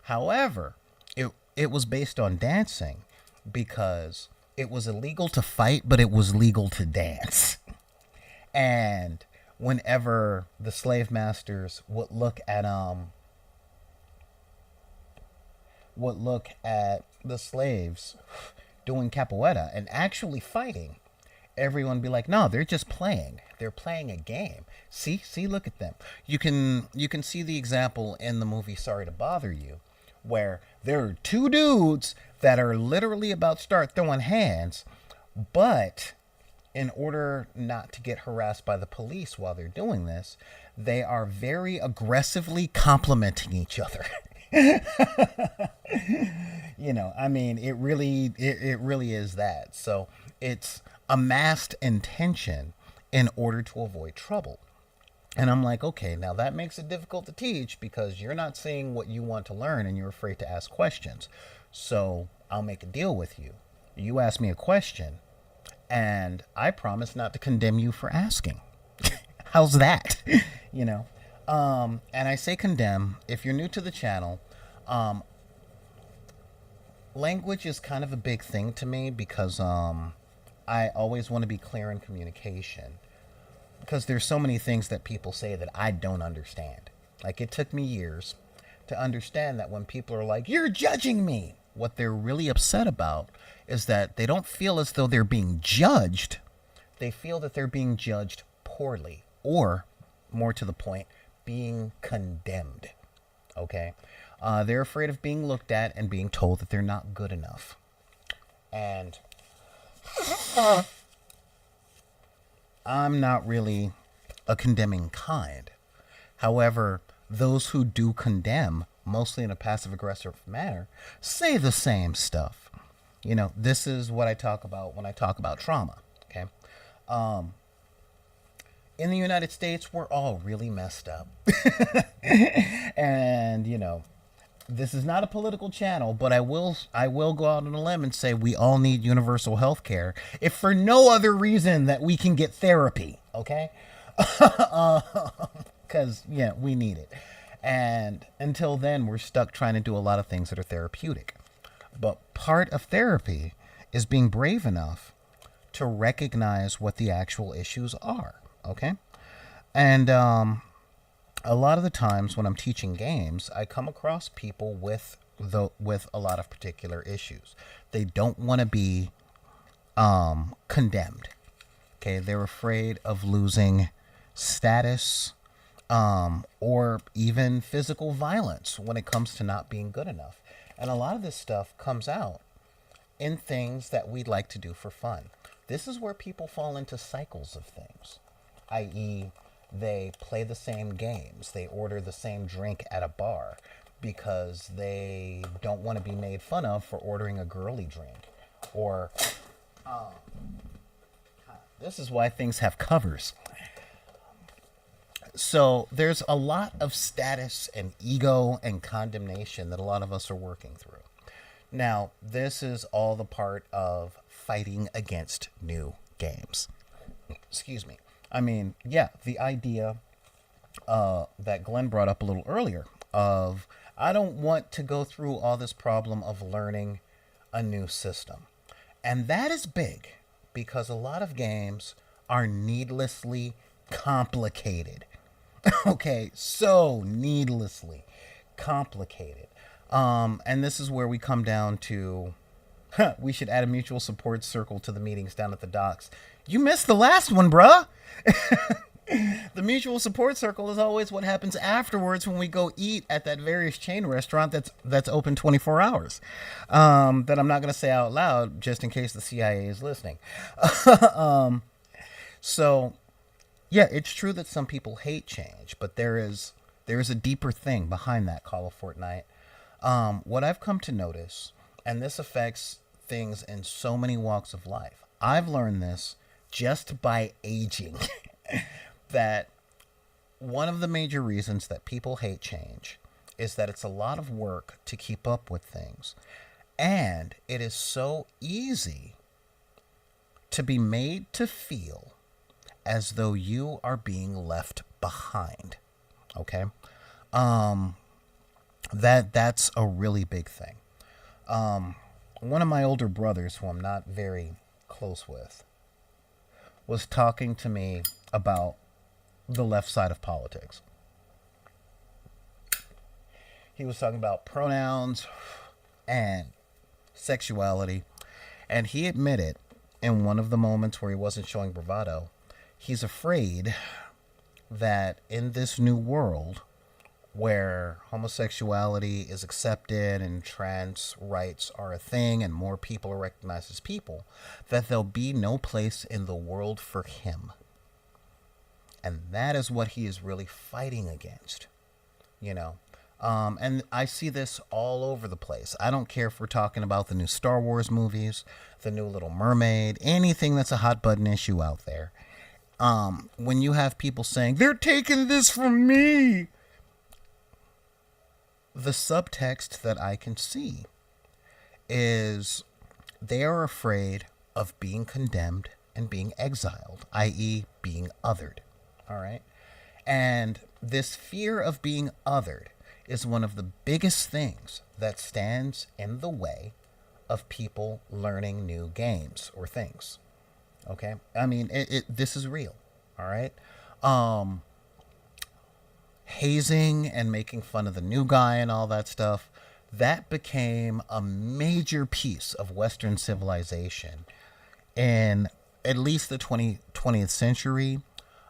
However, it was based on dancing because it was illegal to fight, but it was legal to dance. And whenever the slave masters would look at the slaves doing capoeira and actually fighting, everyone would be like, no, they're just playing. They're playing a game. See, look at them. You can see the example in the movie Sorry to Bother You, where there are two dudes that are literally about to start throwing hands, but in order not to get harassed by the police while they're doing this, they are very aggressively complimenting each other. I mean, it really is that. So it's a masked intention in order to avoid trouble. And I'm like, okay, now that makes it difficult to teach because you're not seeing what you want to learn and you're afraid to ask questions. So I'll make a deal with you. You ask me a question, and I promise not to condemn you for asking. How's that? you know. And I say condemn. If you're new to the channel, language is kind of a big thing to me because I always want to be clear in communication. Because there's so many things that people say that I don't understand. Like, it took me years to understand that when people are like, you're judging me, what they're really upset about is that they don't feel as though they're being judged. They feel that they're being judged poorly, or, more to the point, being condemned. Okay? They're afraid of being looked at and being told that they're not good enough. And I'm not really a condemning kind. However, those who do condemn, mostly in a passive aggressive manner, say the same stuff. This is what I talk about when I talk about trauma. Okay. In the United States, we're all really messed up. And, this is not a political channel, but I will go out on a limb and say we all need universal health care, if for no other reason that we can get therapy, okay? Because, we need it. And until then, we're stuck trying to do a lot of things that are therapeutic. But part of therapy is being brave enough to recognize what the actual issues are, okay? And a lot of the times when I'm teaching games, I come across people with a lot of particular issues. They don't want to be condemned. Okay, they're afraid of losing status or even physical violence when it comes to not being good enough. And a lot of this stuff comes out in things that we'd like to do for fun. This is where people fall into cycles of things, i.e., they play the same games. They order the same drink at a bar because they don't want to be made fun of for ordering a girly drink. Or, this is why things have covers. So there's a lot of status and ego and condemnation that a lot of us are working through. Now, this is all the part of fighting against new games. Excuse me. I mean, yeah, the idea that Glenn brought up a little earlier of, I don't want to go through all this problem of learning a new system. And that is big because a lot of games are needlessly complicated. Okay, so needlessly complicated. And this is where we come down to we should add a mutual support circle to the meetings down at the docks. You missed the last one, bruh. The mutual support circle is always what happens afterwards when we go eat at that various chain restaurant that's open 24 hours. That I'm not going to say out loud just in case the CIA is listening. So, yeah, it's true that some people hate change, but there is a deeper thing behind that Call of Fortnite. What I've come to notice, and this affects things in so many walks of life. I've learned this just by aging. That one of the major reasons that people hate change is that it's a lot of work to keep up with things. And it is so easy to be made to feel as though you are being left behind. Okay? That's a really big thing. One of my older brothers, who I'm not very close with, was talking to me about the left side of politics. He was talking about pronouns and sexuality, and he admitted in one of the moments where he wasn't showing bravado, he's afraid that in this new world where homosexuality is accepted and trans rights are a thing and more people are recognized as people, that there'll be no place in the world for him. And that is what he is really fighting against, you know. And I see this all over the place. I don't care if we're talking about the new Star Wars movies, the new Little Mermaid, anything that's a hot button issue out there. When you have people saying, they're taking this from me, the subtext that I can see is they are afraid of being condemned and being exiled, i.e. being othered. All right. And this fear of being othered is one of the biggest things that stands in the way of people learning new games or things. Okay. I mean, this is real. All right. Hazing and making fun of the new guy and all that stuff, that became a major piece of Western civilization in at least the 20th century.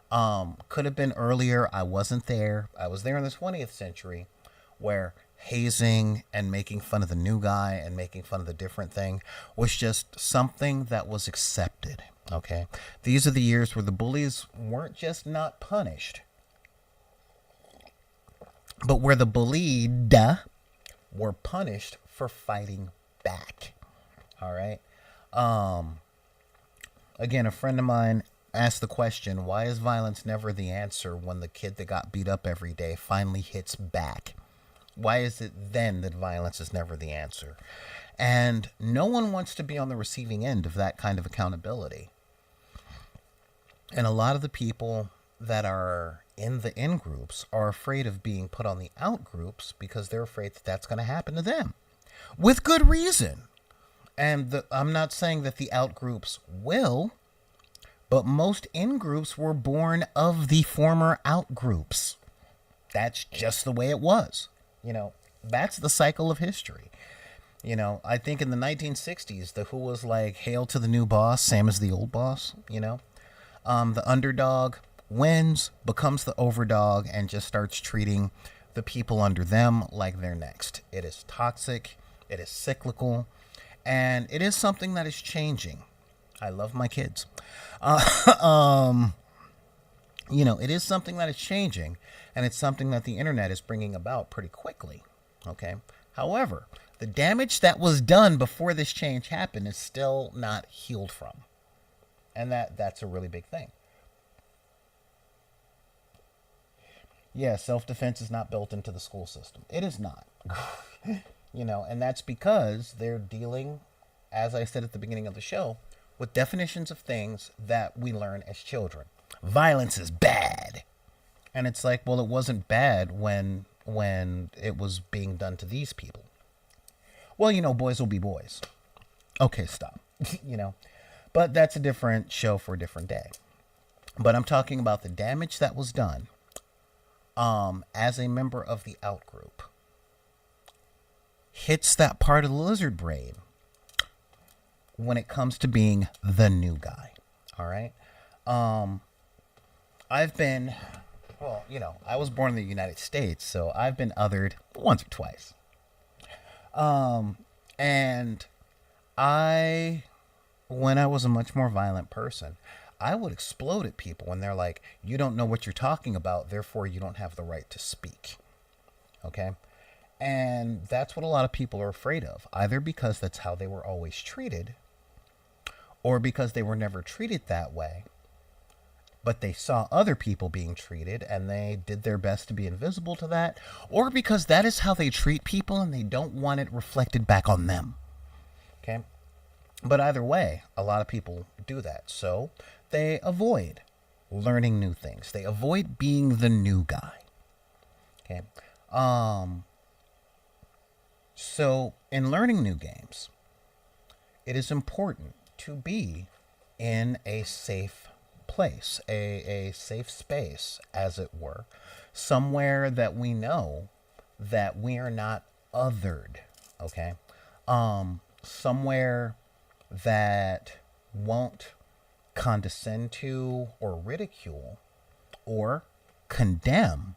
Could have been earlier. I wasn't there. I was there in the 20th century where hazing and making fun of the new guy and making fun of the different thing was just something that was accepted. Okay. These are the years where the bullies weren't just not punished, but where the bullied were punished for fighting back. All right. Again, a friend of mine asked the question, why is violence never the answer when the kid that got beat up every day finally hits back? Why is it then that violence is never the answer? And no one wants to be on the receiving end of that kind of accountability. And a lot of the people that are in the in groups are afraid of being put on the out groups because they're afraid that that's going to happen to them. With good reason. And I'm not saying that the out groups will, but most in groups were born of the former out groups. That's just the way it was. You know, that's the cycle of history. You know, I think in the 1960s, the Who was like, hail to the new boss, same as the old boss, you know. The underdog wins, becomes the overdog, and just starts treating the people under them like they're next. It is toxic. It is cyclical. And it is something that is changing. I love my kids. You know, it is something that is changing, and it's something that the internet is bringing about pretty quickly. Okay. However, the damage that was done before this change happened is still not healed from. And that's a really big thing. Yeah, self-defense is not built into the school system. It is not. You know, and that's because they're dealing, as I said at the beginning of the show, with definitions of things that we learn as children. Violence is bad. And it's like, well, it wasn't bad when it was being done to these people. Well, you know, boys will be boys. Okay, stop. you know, but that's a different show for a different day. But I'm talking about the damage that was done as a member of the out group hits that part of the lizard brain when it comes to being the new guy. All right. Um, I've been, well, I was born in the United States, so I've been othered once or twice. And I, when I was a much more violent person, I would explode at people when they're like, you don't know what you're talking about, therefore you don't have the right to speak. Okay? And that's what a lot of people are afraid of, either because that's how they were always treated, or because they were never treated that way, but they saw other people being treated and they did their best to be invisible to that, or because that is how they treat people and they don't want it reflected back on them. Okay? But either way, a lot of people do that. So they avoid learning new things. They avoid being the new guy. Okay? So in learning new games, it is important to be in a safe place, a safe space, as it were, somewhere that we know that we are not othered, okay? Somewhere that won't condescend to or ridicule or condemn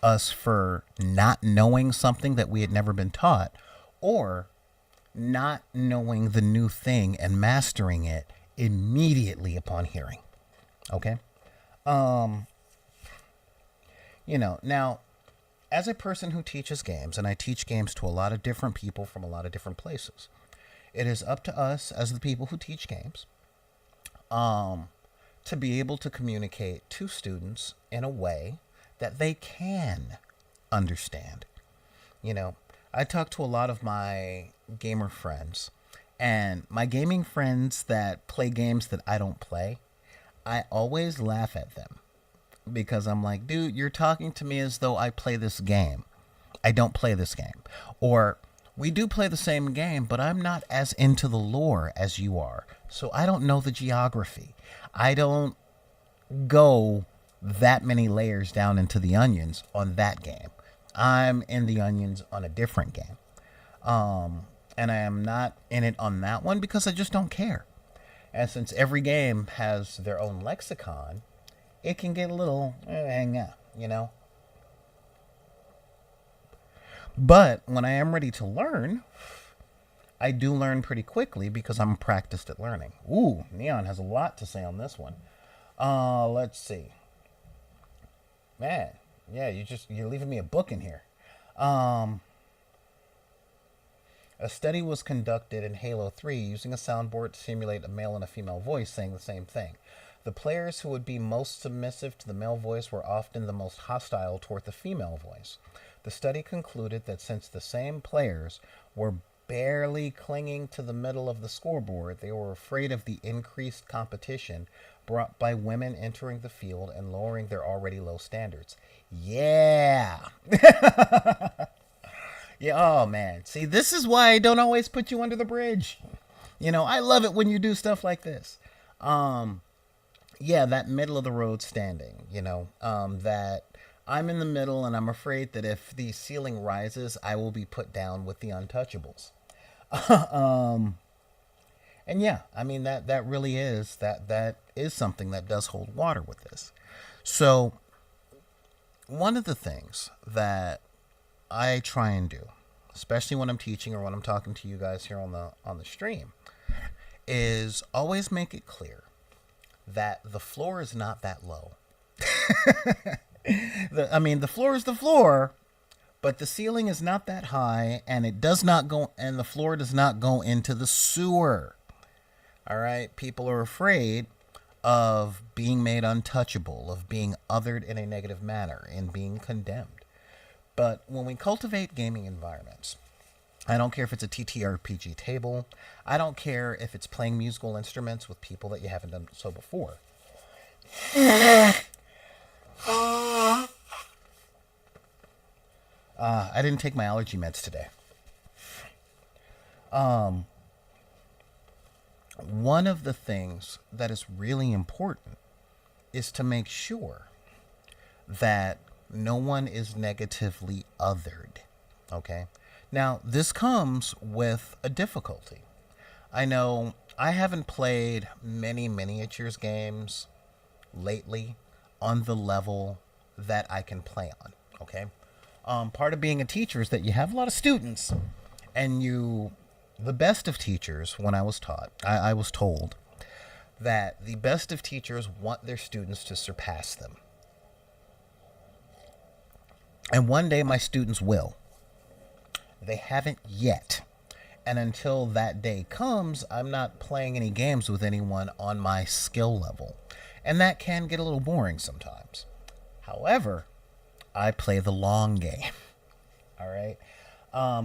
us for not knowing something that we had never been taught, or not knowing the new thing and mastering it immediately upon hearing. Okay? Now, as a person who teaches games, and I teach games to a lot of different people from a lot of different places, it is up to us as the people who teach games to be able to communicate to students in a way that they can understand. I talk to a lot of my gamer friends, and my gaming friends that play games that I don't play, I always laugh at them because I'm like, dude, you're talking to me as though I play this game. I don't play this game. Or we do play the same game, but I'm not as into the lore as you are. So I don't know the geography. I don't go that many layers down into the onions on that game. I'm in the onions on a different game. And I am not in it on that one because I just don't care. And since every game has their own lexicon, it can get a little, But when I am ready to learn, I do learn pretty quickly because I'm practiced at learning. Ooh, Neon has a lot to say on this one. Let's see. Man, yeah, you're leaving me a book in here. A study was conducted in Halo 3 using a soundboard to simulate a male and a female voice saying the same thing. The players who would be most submissive to the male voice were often the most hostile toward the female voice. The study concluded that since the same players were barely clinging to the middle of the scoreboard, they were afraid of the increased competition brought by women entering the field and lowering their already low standards. Yeah. Yeah, oh man. See, this is why I don't always put you under the bridge. I love it when you do stuff like this. Yeah, that middle of the road standing, that I'm in the middle and I'm afraid that if the ceiling rises, I will be put down with the untouchables. And yeah, I mean that really is that is something that does hold water with this. So one of the things that I try and do, especially when I'm teaching or when I'm talking to you guys here on the stream, is always make it clear that the floor is not that low. The floor is the floor, but the ceiling is not that high, and the floor does not go into the sewer. All right, people are afraid of being made untouchable, of being othered in a negative manner, and being condemned. But when we cultivate gaming environments, I don't care if it's a TTRPG table, I don't care if it's playing musical instruments with people that you haven't done so before. I didn't take my allergy meds today. one of the things that is really important is to make sure that no one is negatively othered. Okay? Now, this comes with a difficulty. I know I haven't played many miniatures games lately on the level that I can play on. Okay? Part of being a teacher is that you have a lot of students, and the best of teachers, when I was told that the best of teachers want their students to surpass them. And one day my students will. They haven't yet. And until that day comes, I'm not playing any games with anyone on my skill level. And that can get a little boring sometimes. However, I play the long game. All right?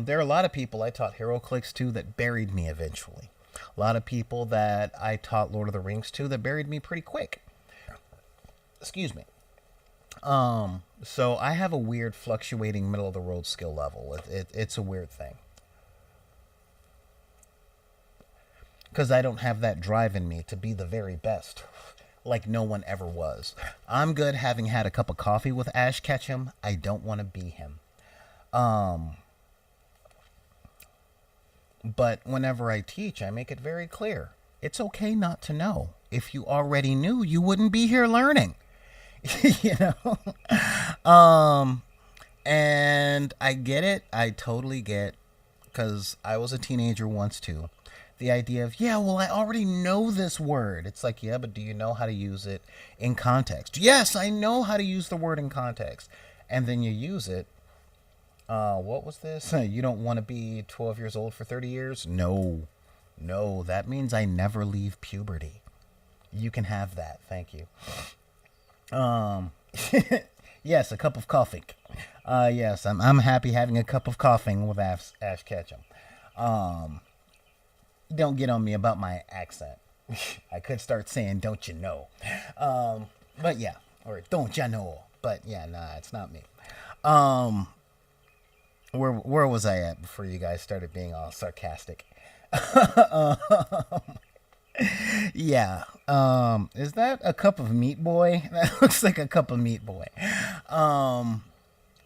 There are a lot of people I taught HeroClix to that buried me eventually. A lot of people that I taught Lord of the Rings to that buried me pretty quick. Excuse me. So I have a weird fluctuating middle of the road skill level. It's a weird thing. Because I don't have that drive in me to be the very best, like no one ever was. I'm good having had a cup of coffee with Ash Ketchum. I don't want to be him. But whenever I teach, I make it very clear. It's okay not to know. If you already knew, you wouldn't be here learning. You know? And I get it. I totally get, because I was a teenager once too. The idea of, yeah, well, I already know this word. It's like, yeah, but do you know how to use it in context? Yes, I know how to use the word in context. And then you use it. What was this? You don't want to be 12 years old for 30 years? No, that means I never leave puberty. You can have that. Thank you. Yes, a cup of coffee. Yes, I'm happy having a cup of coughing with Ash Ketchum. Don't get on me about my accent. I could start saying, don't you know? But yeah, or don't you know? But yeah, nah, it's not me. Where was I at before you guys started being all sarcastic? Yeah. Is that a cup of Meat Boy? That looks like a cup of Meat Boy.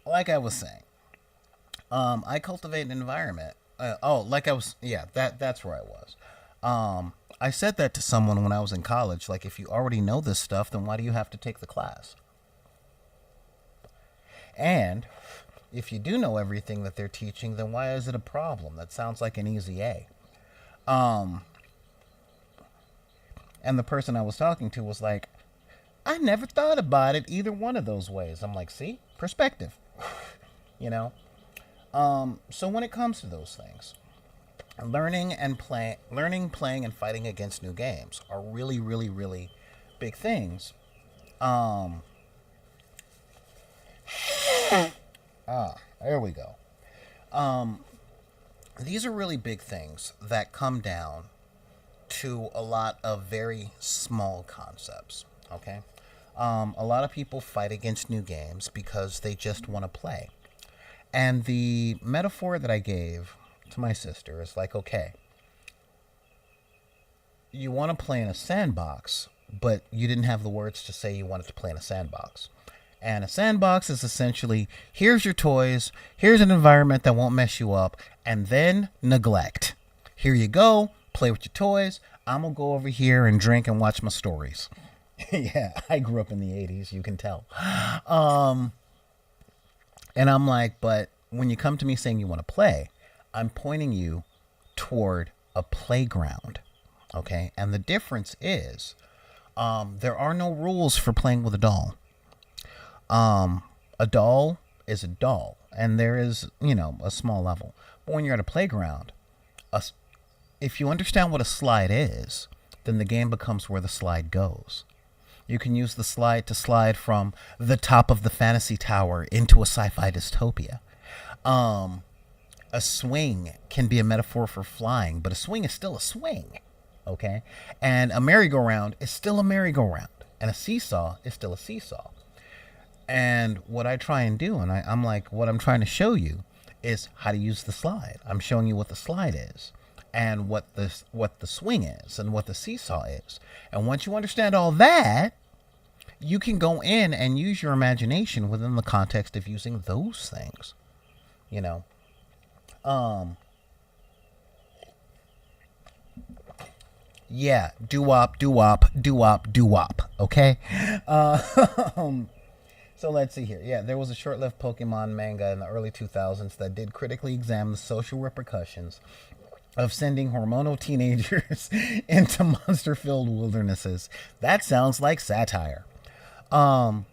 Like I was saying, I cultivate an environment. That's where I was. I said that to someone when I was in college. Like, if you already know this stuff, then why do you have to take the class? And if you do know everything that they're teaching, then why is it a problem? That sounds like an easy A. And the person I was talking to was like, I never thought about it either one of those ways. I'm like, see? Perspective. You know? So when it comes to those things, learning, playing, and fighting against new games are really, really, really big things. There we go. These are really big things that come down to a lot of very small concepts. Okay? A lot of people fight against new games because they just want to play. And the metaphor that I gave to my sister is like, okay, you want to play in a sandbox, but you didn't have the words to say you wanted to play in a sandbox. And a sandbox is essentially, here's your toys, here's an environment that won't mess you up, and then neglect. Here you go, play with your toys. I'm going to go over here and drink and watch my stories. Yeah, I grew up in the 80s, you can tell. And I'm like, but when you come to me saying you want to play, I'm pointing you toward a playground. Okay? And the difference is, there are no rules for playing with a doll. A doll is a doll, and there is, a small level. But when you're at a playground, if you understand what a slide is, then the game becomes where the slide goes. You can use the slide to slide from the top of the fantasy tower into a sci-fi dystopia. A swing can be a metaphor for flying, but a swing is still a swing. Okay? And a merry-go-round is still a merry-go-round. And a seesaw is still a seesaw. And what I try and do, and I'm like, what I'm trying to show you is how to use the slide. I'm showing you what the slide is. and what the swing is and what the seesaw is. And once you understand all that, you can go in and use your imagination within the context of using those things. You know, yeah, doo-wop, doo-wop, doo-wop, doo-wop. Okay. So let's see here. Yeah, there was a short-lived Pokemon manga in the early 2000s that did critically examine the social repercussions of sending hormonal teenagers into monster-filled wildernesses. That sounds like satire. And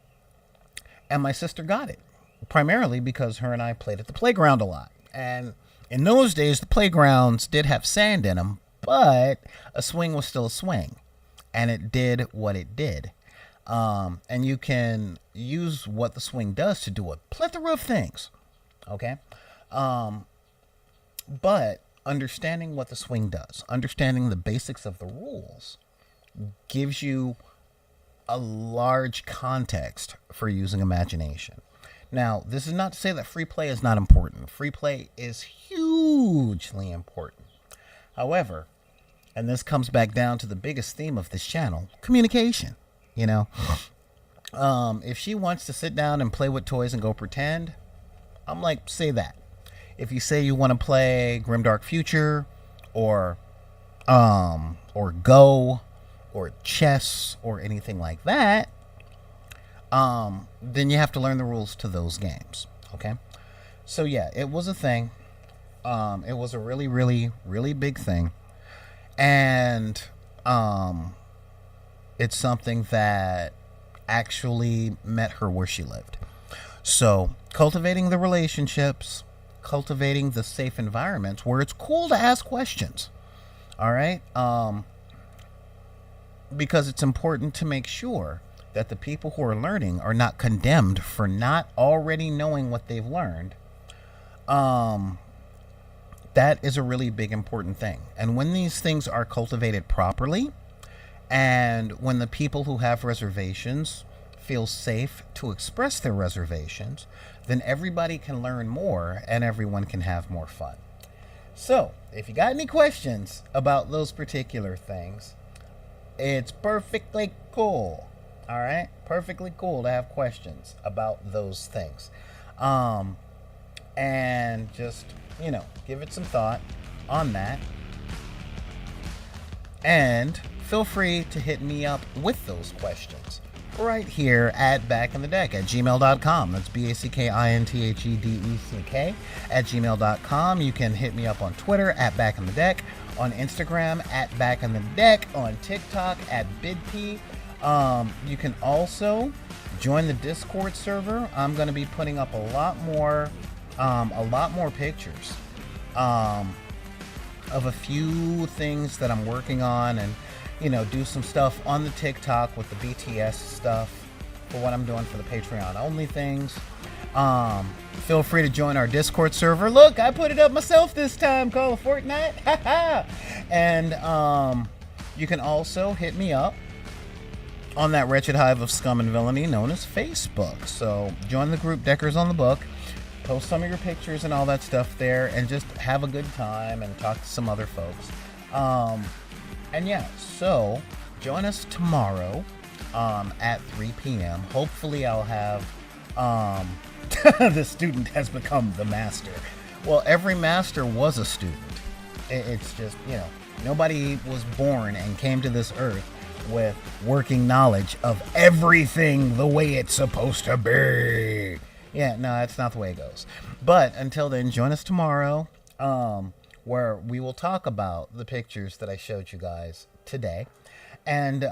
my sister got it, primarily because her and I played at the playground a lot. And in those days, the playgrounds did have sand in them, but a swing was still a swing, and it did what it did. And you can use what the swing does to do a plethora of things. Okay? But understanding what the swing does, understanding the basics of the rules, gives you a large context for using imagination. Now, this is not to say that free play is not important. Free play is hugely important. However, and this comes back down to the biggest theme of this channel, communication. You know, if she wants to sit down and play with toys and go pretend, I'm like, say that. If you say you want to play Grimdark Future or Go or chess or anything like that, then you have to learn the rules to those games. Okay? So yeah, it was a thing. It was a really, really, really big thing. And it's something that actually met her where she lived. So cultivating the relationships, cultivating the safe environments where it's cool to ask questions. All right? Because it's important to make sure that the people who are learning are not condemned for not already knowing what they've learned. That is a really big important thing. And when these things are cultivated properly, and when the people who have reservations feel safe to express their reservations, then everybody can learn more and everyone can have more fun. So, if you got any questions about those particular things, it's perfectly cool. All right? Perfectly cool to have questions about those things. And just, give it some thought on that. And feel free to hit me up with those questions right here at backinthedeck@gmail.com. That's BACKINTHEDECK @gmail.com. You can hit me up on Twitter @backinthedeck, on Instagram @backinthedeck, on TikTok @bidp. You can also join the Discord server. I'm going to be putting up a lot more pictures of a few things that I'm working on, and do some stuff on the TikTok with the BTS stuff for what I'm doing for the Patreon only things. Feel free to join our Discord server. Look, I put it up myself this time, called Fortnite. And you can also hit me up on that wretched hive of scum and villainy known as Facebook. So join the group Deckers on the Book, post some of your pictures and all that stuff there, and just have a good time and talk to some other folks. And yeah, so join us tomorrow at 3 p.m. Hopefully I'll have the student has become the master. Well, every master was a student. It's just, nobody was born and came to this earth with working knowledge of everything the way it's supposed to be. Yeah, no, that's not the way it goes. But until then, join us tomorrow, where we will talk about the pictures that I showed you guys today. And,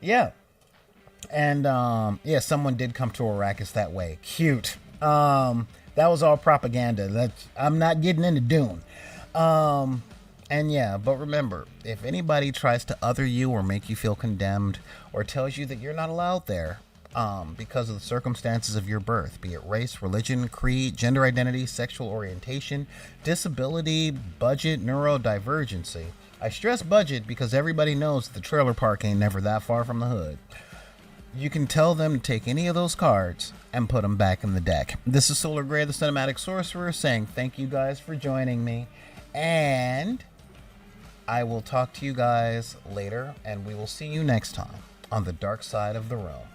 yeah. And, yeah, someone did come to Arrakis that way. Cute. That was all propaganda. I'm not getting into Dune. And yeah, but remember, if anybody tries to other you or make you feel condemned or tells you that you're not allowed there, because of the circumstances of your birth, be it race, religion, creed, gender identity, sexual orientation, disability, budget, neurodivergency. I stress budget because everybody knows that the trailer park ain't never that far from the hood. you can tell them to take any of those cards and put them back in the deck. This is Solar Gray, the Cinematic Sorcerer, saying thank you guys for joining me, and I will talk to you guys later, and we will see you next time on the dark side of the realm.